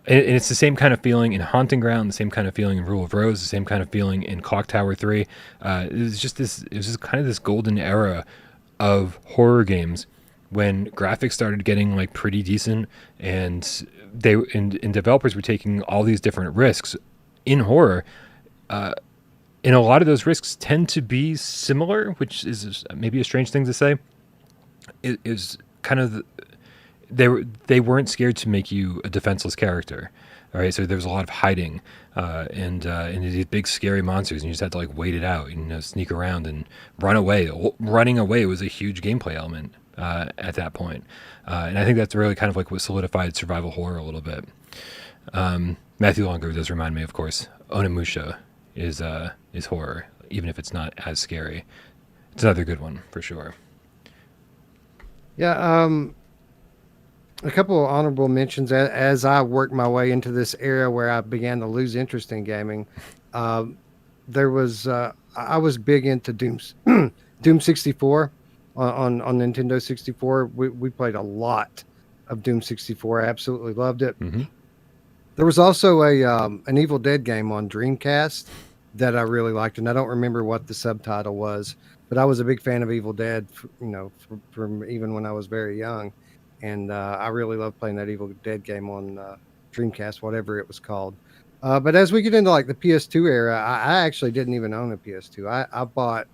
it's the same kind of feeling in Haunting Ground, the same kind of feeling in Rule of Rose, the same kind of feeling in Clock Tower 3. It was just kind of this golden era of horror games when graphics started getting pretty decent, and developers were taking all these different risks in horror. And a lot of those risks tend to be similar, which is maybe a strange thing to say. It is kind of they weren't scared to make you a defenseless character. All right, so there was a lot of hiding and these big scary monsters, and you just had to wait it out, sneak around and run away. Running away was a huge gameplay element at that point, and I think that's really kind of what solidified survival horror a little bit. Matthew Longo does remind me, of course, Onimusha is horror, even if it's not as scary. It's another good one for sure. Yeah. A couple of honorable mentions as I worked my way into this era where I began to lose interest in gaming. There was I was big into Doom 64 on Nintendo 64. We played a lot of Doom 64. I absolutely loved it. Mm-hmm. There was also an Evil Dead game on Dreamcast that I really liked, and I don't remember what the subtitle was, but I was a big fan of Evil Dead, from even when I was very young. And I really loved playing that Evil Dead game on Dreamcast, whatever it was called. But as we get into the PS2 era, I actually didn't even own a PS2. I bought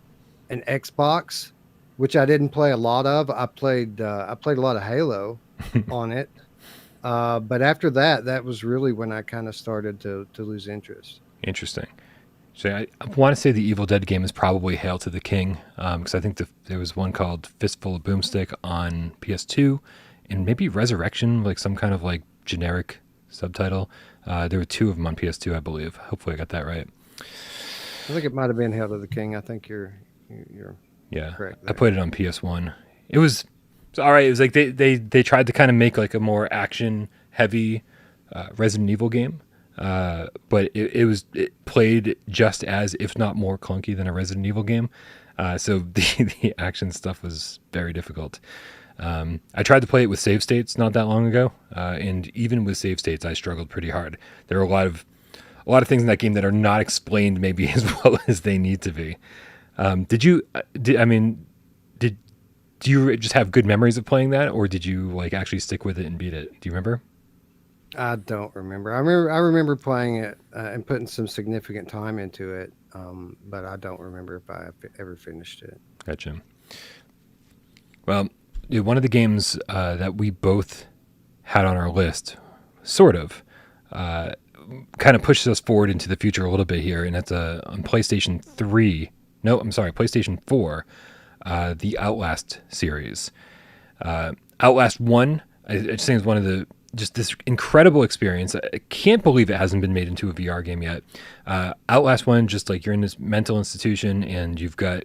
an Xbox, which I didn't play a lot of. I played a lot of Halo on it. But after that was really when I kind of started to lose interest. Interesting. So I want to say the Evil Dead game is probably Hail to the King, because I think there was one called Fistful of Boomstick on PS2, and maybe Resurrection, some kind of generic subtitle. There were 2 of them on PS2, I believe. Hopefully I got that right. I think it might have been Hail to the King. I think you're correct there. I played it on PS1. It was all right. It was they tried to kind of make a more action heavy Resident Evil game. But it played just as, if not more clunky than a Resident Evil game. So the action stuff was very difficult. I tried to play it with save states not that long ago. And even with save states, I struggled pretty hard. There are a lot of things in that game that are not explained maybe as well as they need to be. Did do you just have good memories of playing that, or did you like actually stick with it and beat it? Do you remember? I don't remember. I remember playing it and putting some significant time into it, but I don't remember if I ever finished it. Gotcha. Well, one of the games that we both had on our list, sort of, kind of pushes us forward into the future a little bit here, and that's on PlayStation 3. No, I'm sorry, PlayStation 4, the Outlast series. Outlast 1, I just think is one of the, just this incredible experience. I can't believe it hasn't been made into a VR game yet. Outlast 1, just like you're in this mental institution and you've got,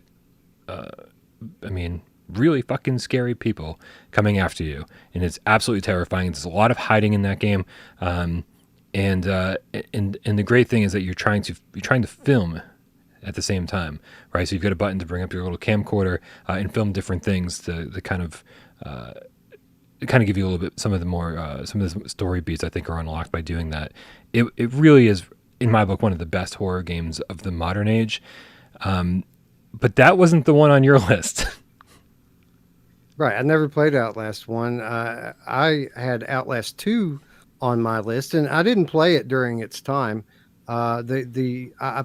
really fucking scary people coming after you, and it's absolutely terrifying. There's a lot of hiding in that game, and the great thing is that you're trying to film at the same time, right? So you've got a button to bring up your little camcorder and film different things to kind of give you a little bit some of the story beats I think are unlocked by doing that. It really is, in my book, one of the best horror games of the modern age. But that wasn't the one on your list. Right. I never played Outlast 1. I had Outlast 2 on my list, and I didn't play it during its time. I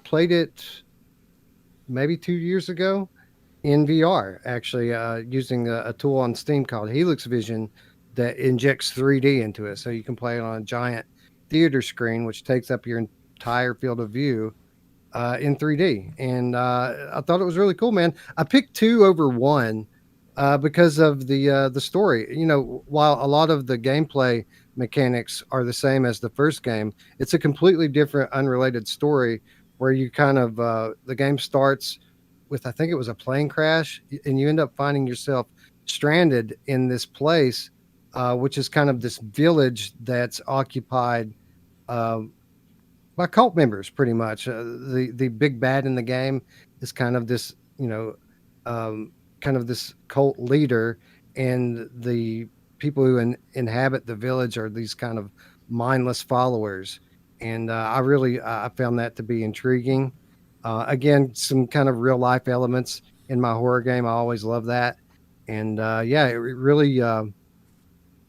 played it maybe 2 years ago in VR, actually, using a tool on Steam called Helix Vision that injects 3D into it. So you can play it on a giant theater screen, which takes up your entire field of view in 3D. And I thought it was really cool, man. I picked 2 over 1 because of the story. You know, while a lot of the gameplay mechanics are the same as the first game, it's a completely different, unrelated story where you kind of the game starts with, I think it was a plane crash, and you end up finding yourself stranded in this place, which is kind of this village that's occupied by cult members, pretty much. The big bad in the game is kind of this, kind of this cult leader, and the people who inhabit the village are these kind of mindless followers. And I found that to be intriguing. Again, some kind of real life elements in my horror game. I always love that. And it really,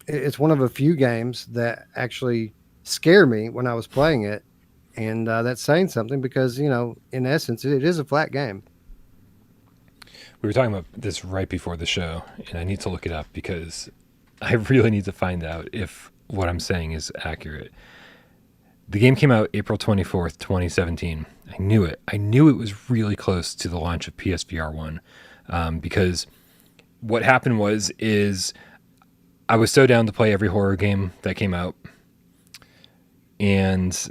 it's one of a few games that actually scare me when I was playing it. And that's saying something because, in essence, it is a flat game. We were talking about this right before the show, and I need to look it up because I really need to find out if what I'm saying is accurate. The game came out April 24th, 2017. I knew it. I knew it was really close to the launch of PSVR 1 because what happened is I was so down to play every horror game that came out, and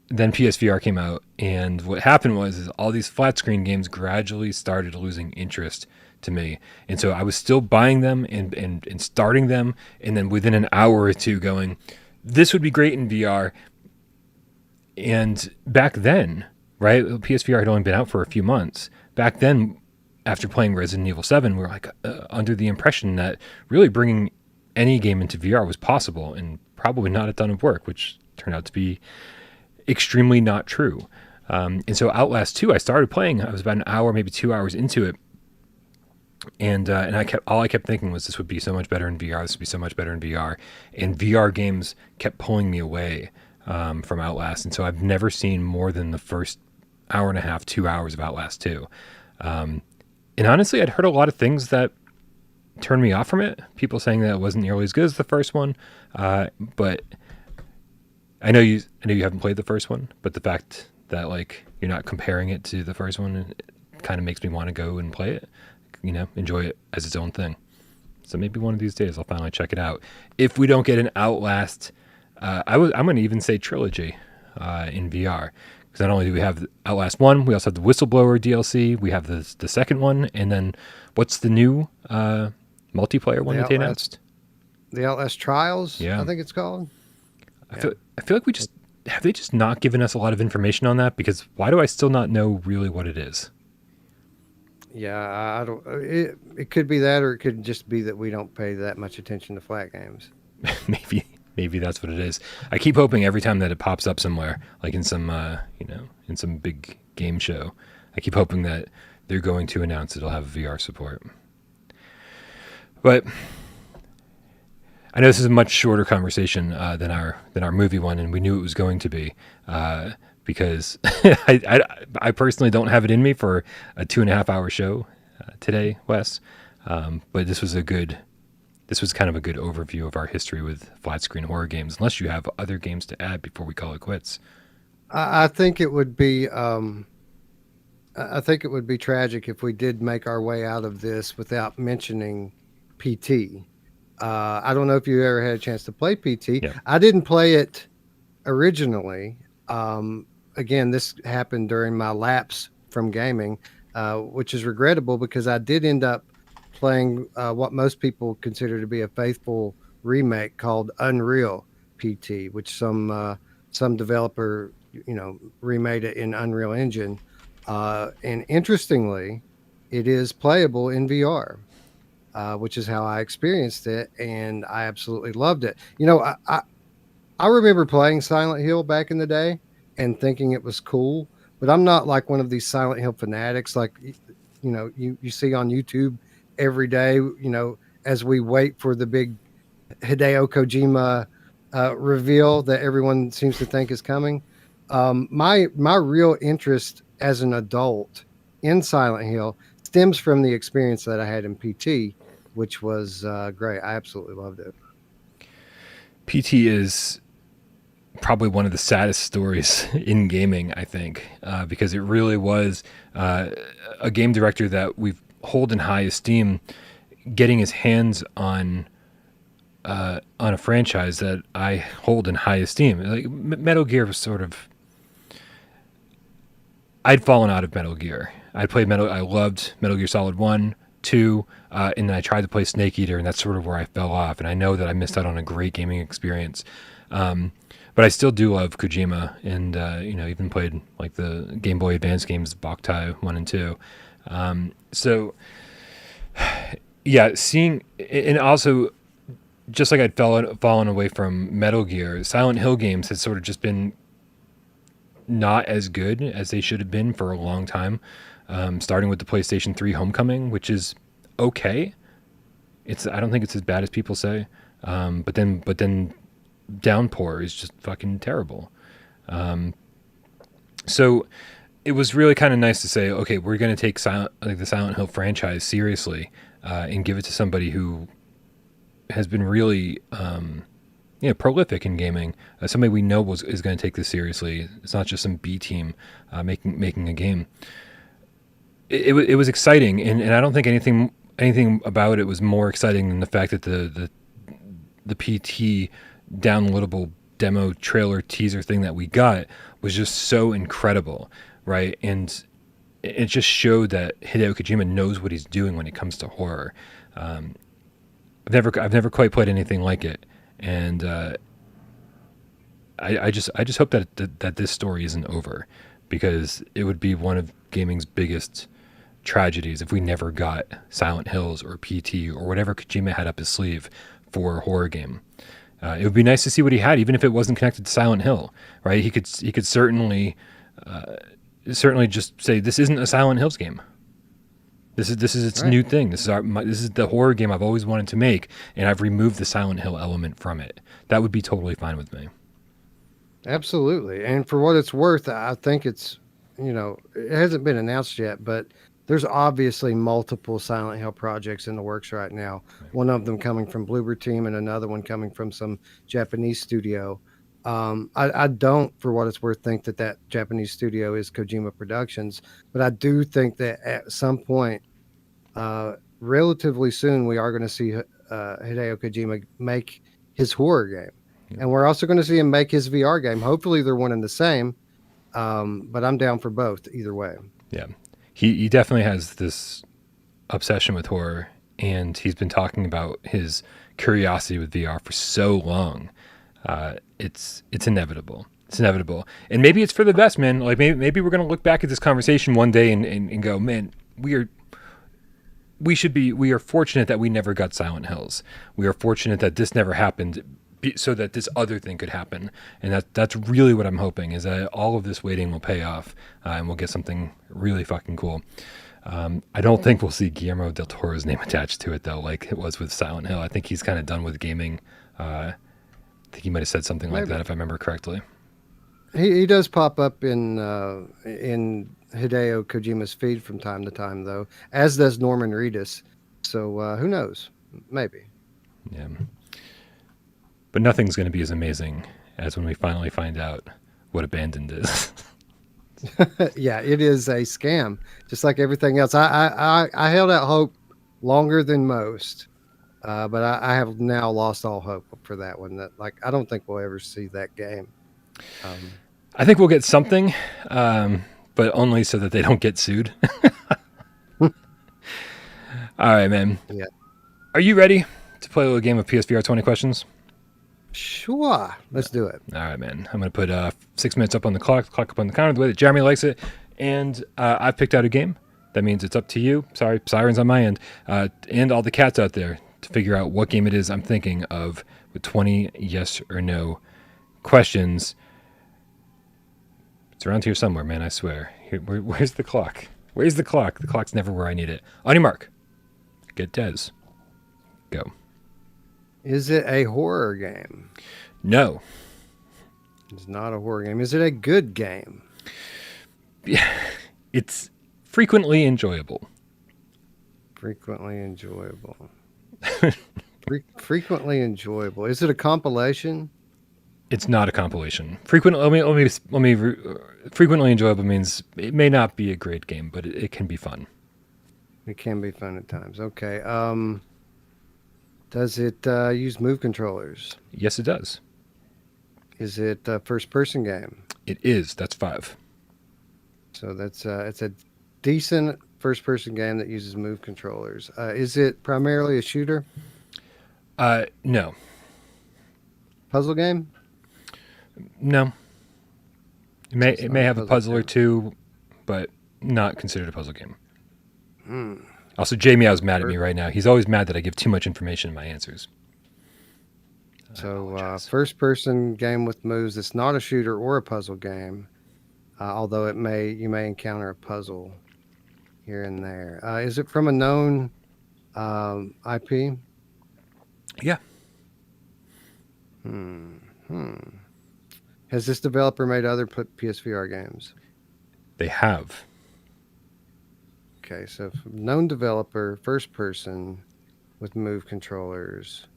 then PSVR came out, and what happened is all these flat screen games gradually started losing interest to me. And so I was still buying them and starting them, and then within an hour or two going, this would be great in VR. And back then, right, PSVR had only been out for a few months. Back then, after playing Resident Evil 7, we were like under the impression that really bringing any game into VR was possible and probably not a ton of work, which turned out to be extremely not true. And so Outlast 2, I started playing. I was about an hour, maybe 2 hours into it. And all I kept thinking was this would be so much better in VR. This would be so much better in VR. And VR games kept pulling me away from Outlast. And so I've never seen more than the first hour and a half, 2 hours of Outlast 2. And honestly, I'd heard a lot of things that turned me off from it. People saying that it wasn't nearly as good as the first one. But I know you haven't played the first one, but the fact that like you're not comparing it to the first one, it kind of makes me want to go and play it, enjoy it as its own thing. So maybe one of these days I'll finally check it out. If we don't get an Outlast, I'm going to even say trilogy in VR. Because not only do we have Outlast 1, we also have the Whistleblower DLC, we have the second one, and then what's the new multiplayer one that they announced? The Outlast Trials, yeah. I think it's called. I feel like have they just not given us a lot of information on that? Because why do I still not know really what it is? Yeah, I don't. It could be that, or it could just be that we don't pay that much attention to flat games. Maybe that's what it is. I keep hoping every time that it pops up somewhere, like in some in some big game show, I keep hoping that they're going to announce it'll have VR support. But I know this is a much shorter conversation than our movie one, and we knew it was going to be because I personally don't have it in me for a 2.5 hour show today, Wes. But this was kind of a good overview of our history with flat screen horror games. Unless you have other games to add before we call it quits. I think it would be tragic if we did make our way out of this without mentioning PT. I don't know if you ever had a chance to play PT. Yeah. I didn't play it originally. Again, this happened during my lapse from gaming, which is regrettable because I did end up playing what most people consider to be a faithful remake called Unreal PT, which some developer remade it in Unreal Engine, and interestingly, it is playable in VR, which is how I experienced it, and I absolutely loved it. I remember playing Silent Hill back in the day and thinking it was cool, but I'm not like one of these Silent Hill fanatics like you see on YouTube every day, as we wait for the big Hideo Kojima reveal that everyone seems to think is coming. My real interest as an adult in Silent Hill stems from the experience that I had in PT, which was great. I absolutely loved it. PT is probably one of the saddest stories in gaming, I think, because it really was a game director that we hold in high esteem, getting his hands on a franchise that I hold in high esteem. Like Metal Gear was sort of, I'd fallen out of Metal Gear. I loved Metal Gear Solid 1, 2, and then I tried to play Snake Eater, and that's sort of where I fell off. And I know that I missed out on a great gaming experience. But I still do love Kojima, and even played like the Game Boy Advance games, Boktai 1 and 2. So yeah, seeing, and also just like I'd fallen away from Metal Gear, Silent Hill games had sort of just been not as good as they should have been for a long time. Starting with the PlayStation 3 Homecoming, which is okay. I don't think it's as bad as people say. But then Downpour is just fucking terrible. So it was really kind of nice to say, okay, we're going to take the Silent Hill franchise seriously, and give it to somebody who has been really, prolific in gaming. Somebody we know is going to take this seriously. It's not just some B team making a game. It was exciting, and I don't think anything about it was more exciting than the fact that the PT downloadable demo trailer teaser thing that we got was just so incredible, right? And it just showed that Hideo Kojima knows what he's doing when it comes to horror. I've never quite played anything like it, and I just hope that this story isn't over, because it would be one of gaming's biggest tragedies if we never got Silent Hills or PT or whatever Kojima had up his sleeve for a horror game. It would be nice to see what he had, even if it wasn't connected to Silent Hill, right? He could certainly just say, this isn't a Silent Hills game. This is its new thing. This is the horror game I've always wanted to make, and I've removed the Silent Hill element from it. That would be totally fine with me. Absolutely. And for what it's worth, I think it's, it hasn't been announced yet, but there's obviously multiple Silent Hill projects in the works right now. Right. One of them coming from Bloober Team and another one coming from some Japanese studio. I don't, for what it's worth, think that Japanese studio is Kojima Productions, but I do think that at some point, relatively soon, we are going to see Hideo Kojima make his horror game. Yeah. And we're also going to see him make his VR game. Hopefully they're one and the same, but I'm down for both either way. Yeah. He definitely has this obsession with horror, and he's been talking about his curiosity with VR for so long. It's inevitable. It's inevitable. And maybe it's for the best, man. Like maybe we're going to look back at this conversation one day and go, man, we are fortunate that we never got Silent Hills. We are fortunate that this never happened so that this other thing could happen. And that's really what I'm hoping, is that all of this waiting will pay off, and we'll get something really fucking cool. I don't think we'll see Guillermo del Toro's name attached to it, though, like it was with Silent Hill. I think he's kind of done with gaming. I think he might have said something like that, if I remember correctly. He does pop up in Hideo Kojima's feed from time to time, though, as does Norman Reedus. So who knows? Maybe. Yeah. But nothing's going to be as amazing as when we finally find out what Abandoned is. Yeah, it is a scam, just like everything else. I held out hope longer than most, but I have now lost all hope for that one. That I don't think we'll ever see that game. I think we'll get something, but only so that they don't get sued. All right, man. Yeah. Are you ready to play a little game of PSVR 20 questions? Sure. Let's do it. All right, man. I'm going to put 6 minutes up on the clock up on the counter, the way that Jeremy likes it. And I've picked out a game. That means it's up to you. Sorry, sirens on my end. And all the cats out there to figure out what game it is I'm thinking of with 20 yes or no questions. It's around here somewhere, man, I swear. Where's the clock? Where's the clock? The clock's never where I need it. On your mark. Get Des. Go. Is it a horror game? No. It's not a horror game. Is it a good game? Yeah, it's frequently enjoyable. Frequently enjoyable. Frequently enjoyable. Is it a compilation? It's not a compilation. Frequently enjoyable means it may not be a great game, but it can be fun. It can be fun at times. Okay. Does it use move controllers? Yes, it does. Is it a first-person game? It is. That's 5. So it's a decent first-person game that uses move controllers. Is it primarily a shooter? No. Puzzle game? No. It may have a puzzle or two, but not considered a puzzle game. Also, Jamie, I was mad at me right now. He's always mad that I give too much information in my answers. So first-person game with moves. It's not a shooter or a puzzle game, although you may encounter a puzzle here and there. Is it from a known IP? Yeah. Has this developer made other PSVR games? They have. Okay, so known developer, first person with move controllers.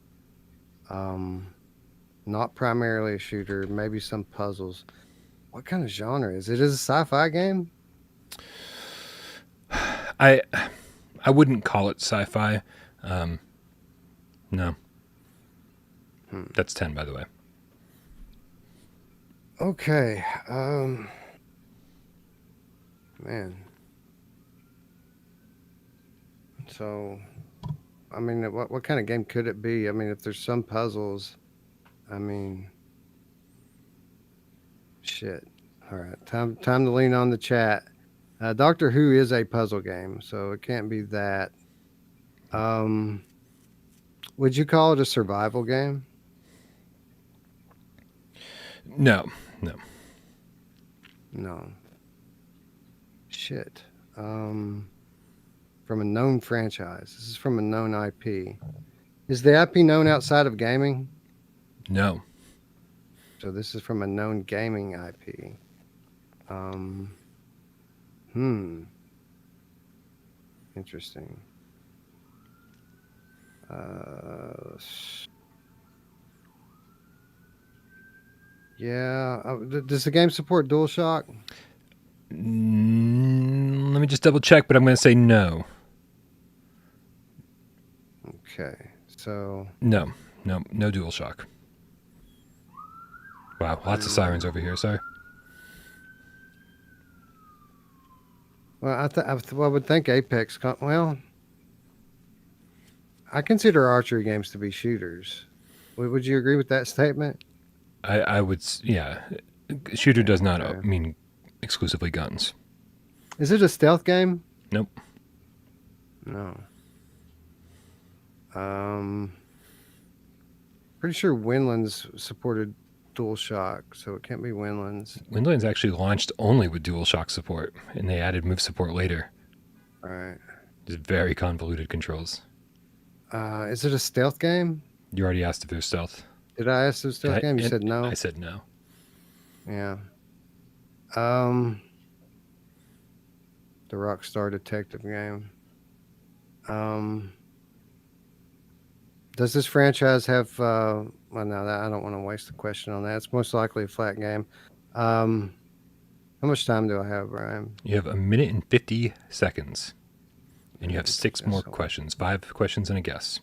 Not primarily a shooter, maybe some puzzles. What kind of genre is it? Is it a sci-fi game? I wouldn't call it sci-fi. No. That's 10, by the way. Okay. Man. So, I mean, what kind of game could it be? I mean, if there's some puzzles, I mean, shit. All right, time to lean on the chat. Doctor Who is a puzzle game, so it can't be that. Would you call it a survival game? No. Shit. From a known franchise. This is from a known IP. Is the IP known outside of gaming? No. So this is from a known gaming IP. Interesting. Yeah. Does the game support DualShock? Let me just double check, but I'm going to say no. Okay. So. No DualShock. Wow, lots of sirens over here. Sorry. Well, I would think Apex. Well, I consider archery games to be shooters. Would you agree with that statement? I would. Yeah, shooter does not mean exclusively guns. Is it a stealth game? Nope. No. Pretty sure Windlands supported DualShock, so it can't be Windlands. Windlands actually launched only with DualShock support, and they added move support later. All right. Just very convoluted controls. Is it a stealth game? You already asked if it was stealth. Did I ask if it was a stealth game? You said no. I said no. Yeah. The Rockstar Detective game. Does this franchise have? Well, no, I don't want to waste a question on that. It's most likely a flat game. How much time do I have, Brian? You have 1 minute and 50 seconds, and you have 6 more questions. 5 questions and a guess.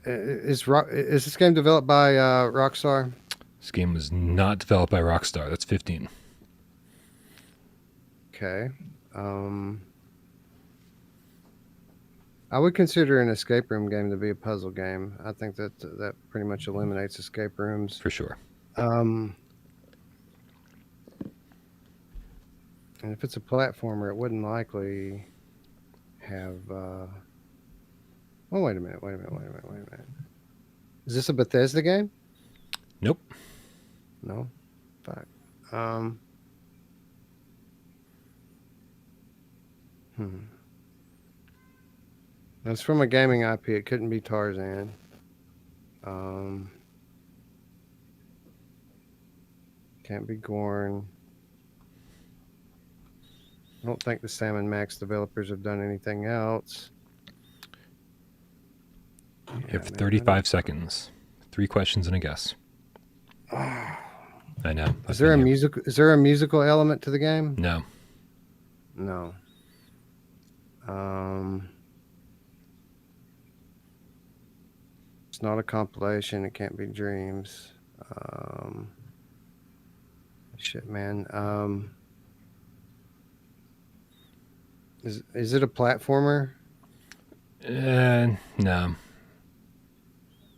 Is this game developed by Rockstar? This game was not developed by Rockstar. That's 15. Okay. I would consider an escape room game to be a puzzle game. I think that pretty much eliminates escape rooms. For sure. And if it's a platformer, it wouldn't likely have. Oh, wait a minute. Is this a Bethesda game? Nope. No. Fuck. It's from a gaming IP. It couldn't be Tarzan. Can't be Gorn. I don't think the Sam & Max developers have done anything else. You have 35 seconds. 3 questions and a guess. I know. Is there a musical element to the game? No. No. It's not a compilation. It can't be Dreams. Shit, man. Is it a platformer? No.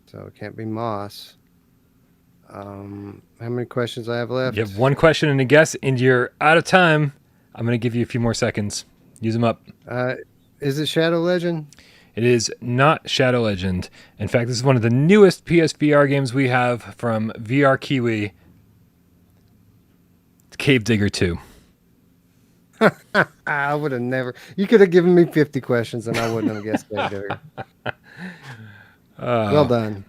So it can't be Moss. How many questions I have left? You have 1 question and a guess, and you're out of time. I'm going to give you a few more seconds. Use them up. Is it Shadow Legend? It is not Shadow Legend. In fact, this is one of the newest PSVR games we have from VR Kiwi. It's Cave Digger 2. I would have never. You could have given me 50 questions and I wouldn't have guessed Cave Digger. Well done.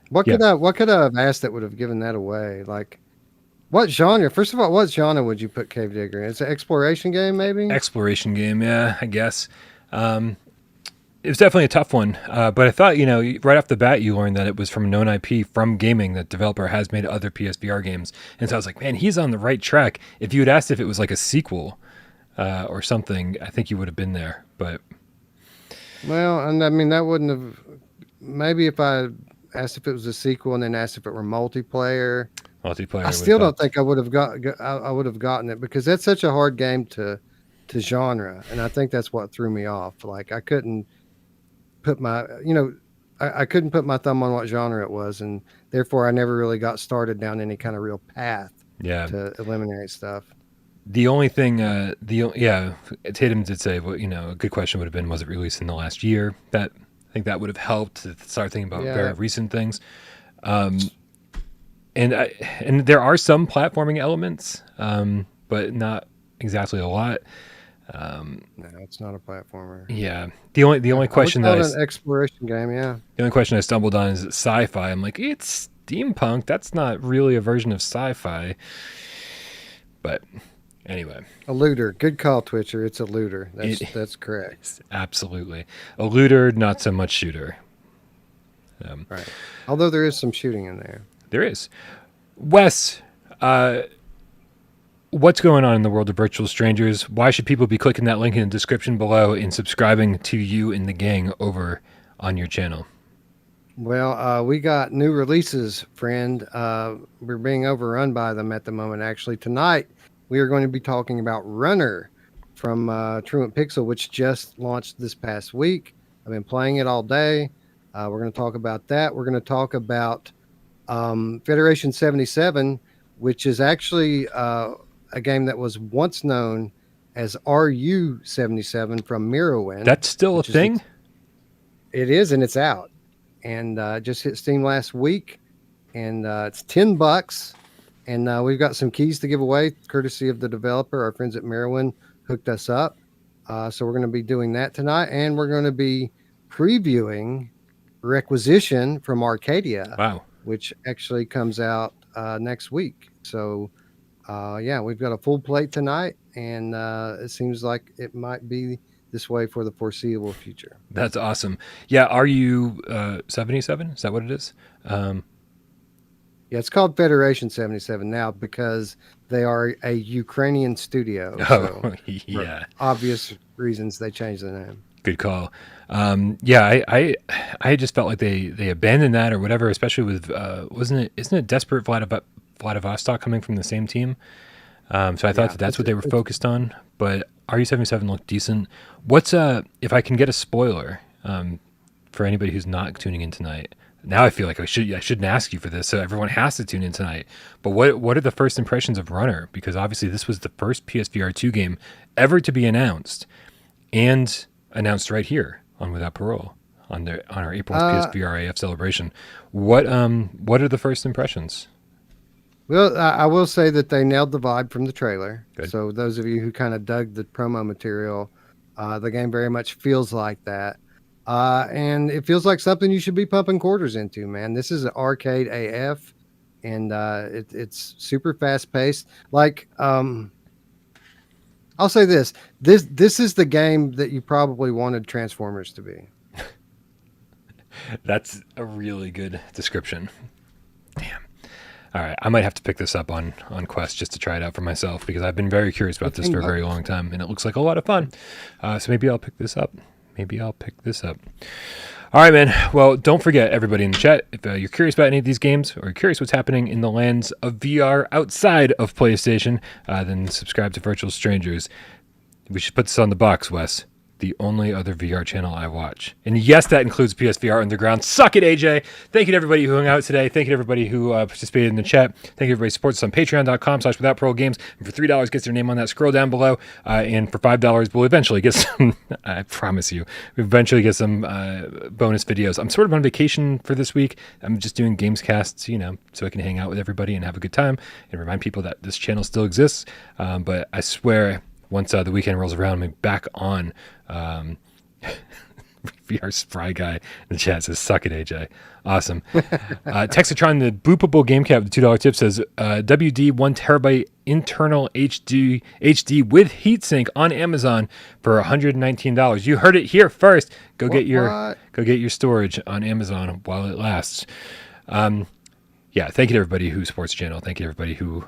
What could I have asked that would have given that away? Like, what genre? First of all, what genre would you put Cave Digger in? It's an exploration game, maybe? Exploration game, yeah, I guess. It was definitely a tough one, but I thought, right off the bat, you learned that it was from a known IP from gaming. That developer has made other PSVR games, and so I was like, man, he's on the right track. If you had asked if it was like a sequel or something, I think you would have been there. But well, and I mean that wouldn't have. Maybe if I asked if it was a sequel and then asked if it were multiplayer. I still don't think I would have gotten it because that's such a hard game to genre, and I think that's what threw me off. Like I couldn't put my, I couldn't put my thumb on what genre it was, and therefore I never really got started down any kind of real path. Yeah. To eliminate stuff. The only thing, Tatum did say, well, a good question would have been, was it released in the last year? I think that would have helped to start thinking about very recent things. And there are some platforming elements, but not exactly a lot. No, it's not a platformer. Yeah. The only question an exploration game, yeah. The only question I stumbled on is sci-fi. I'm like, it's steampunk. That's not really a version of sci-fi. But anyway. A looter. Good call, Twitcher. It's a looter. That's correct. Absolutely. A looter, not so much shooter. Right. Although there is some shooting in there. There is. Wes, what's going on in the world of Virtual Strangers? Why should people be clicking that link in the description below and subscribing to you and the gang over on your channel? Well, we got new releases, friend. We're being overrun by them at the moment. Actually, tonight we are going to be talking about Runner from Truant Pixel, which just launched this past week. I've been playing it all day. We're going to talk about that. We're going to talk about Federation 77, which is actually a game that was once known as RU-77 from Mirrorwind. That's still a thing? It is, and it's out. and just hit Steam last week, and it's $10. And we've got some keys to give away, courtesy of the developer. Our friends at Merwin hooked us up. So we're going to be doing that tonight, and we're going to be previewing Requisition from Arcadia. Wow. Which actually comes out next week. So, yeah, we've got a full plate tonight, and it seems like it might be this way for the foreseeable future. That's awesome. Yeah, are you 77? Is that what it is? Yeah, it's called Federation 77 now because they are a Ukrainian studio. Oh, so yeah. for obvious reasons, they changed the name. Good call. Yeah, I just felt like they abandoned that or whatever, especially with isn't it Desperate Vladivostok coming from the same team? So I thought that's what they were focused on. But RU77 looked decent. What's if I can get a spoiler for anybody who's not tuning in tonight? Now I feel like I shouldn't ask you for this, so everyone has to tune in tonight. But what are the first impressions of Runner? Because obviously this was the first PSVR 2 game ever to be announced, and announced right here on Without Parole on our April PSVR AF celebration. What are the first impressions? Well, I will say that they nailed the vibe from the trailer. Good. So those of you who kind of dug the promo material, the game very much feels like that. And it feels like something you should be pumping quarters into, man. This is an arcade AF, and it's super fast paced. Like, I'll say this is the game that you probably wanted Transformers to be. That's a really good description. Damn. All right, I might have to pick this up on Quest just to try it out for myself, because I've been very curious about this for a very long time, and it looks like a lot of fun. So maybe I'll pick this up. All right, man. Well, don't forget, everybody in the chat, if you're curious about any of these games, or you're curious what's happening in the lands of VR outside of PlayStation, then subscribe to Virtual Strangers. We should put this on the box, Wes. The only other VR channel I watch. And yes, that includes PSVR Underground. Suck it, AJ. Thank you to everybody who hung out today. Thank you to everybody who participated in the chat. Thank you to everybody who supports us on patreon.com/withoutparolegames. And for $3 gets their name on that. Scroll down below. And for $5, we'll eventually get some, I promise you, we'll eventually get some bonus videos. I'm sort of on vacation for this week. I'm just doing GAMESCASTs, so I can hang out with everybody and have a good time and remind people that this channel still exists. But I swear, once the weekend rolls around, I'm back on. VR Spry Guy in the chat says, suck it, AJ. Awesome. Texatron, the boopable game cap, the $2 tip, says WD 1 terabyte internal HD with heatsink on Amazon for $119. You heard it here first. Go get your storage on Amazon while it lasts. Yeah, thank you to everybody who supports the channel. Thank you to everybody who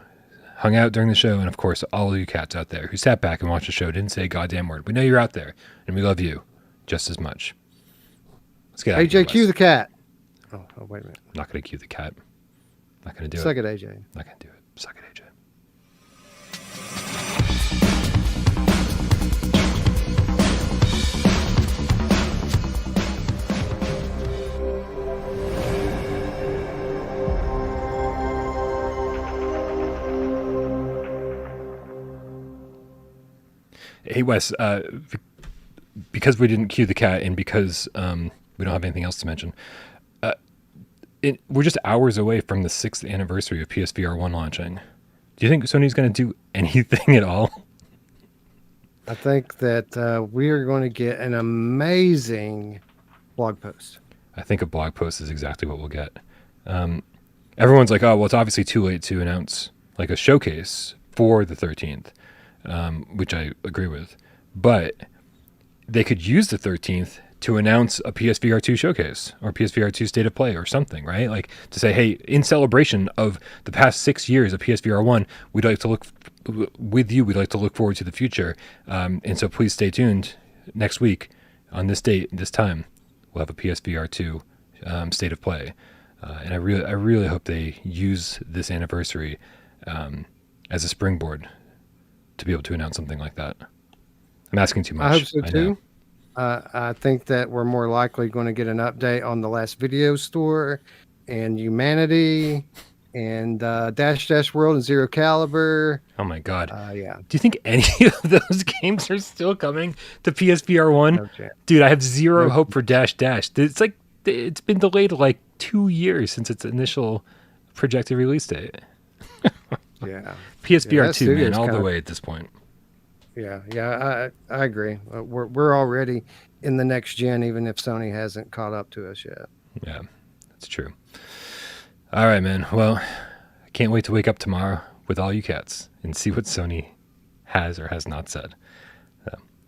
hung out during the show, and of course all of you cats out there who sat back and watched the show, didn't say a goddamn word. We know you're out there, and we love you just as much. Let's get out of here, AJ, cue the cat. Oh, wait a minute. I'm not going to cue the cat. Not going to do Suck it. Suck it, AJ. Not going to do it. Suck it, AJ. Hey, Wes, because we didn't cue the cat and because we don't have anything else to mention, we're just hours away from the 6th anniversary of PSVR 1 launching. Do you think Sony's going to do anything at all? I think that we are going to get an amazing blog post. I think a blog post is exactly what we'll get. Everyone's like, oh, well, it's obviously too late to announce like a showcase for the 13th. Which I agree with, but they could use the 13th to announce a PSVR 2 showcase or PSVR 2 state of play or something, right? Like to say, hey, in celebration of the past 6 years of PSVR 1, we'd like to look forward to the future. And so please stay tuned next week on this date, this time, we'll have a PSVR 2 state of play. And I really hope they use this anniversary as a springboard to be able to announce something like that. I'm asking too much. I hope so too. I think that we're more likely going to get an update on the last video store and Humanity and Dash World and Zero Caliber. Oh my God. Yeah. Do you think any of those games are still coming to PSVR 1? No chance. Dude, I have zero hope for Dash. It's like it's been delayed like 2 years since its initial projected release date. Yeah. PSVR that 2, man, studio's all the kinda- way at this point. Yeah, I agree. We're already in the next gen, even if Sony hasn't caught up to us yet. Yeah, that's true. All right, man. Well, I can't wait to wake up tomorrow with all you cats and see what Sony has or has not said.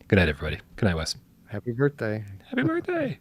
Good night, everybody. Good night, Wes. Happy birthday. Happy birthday.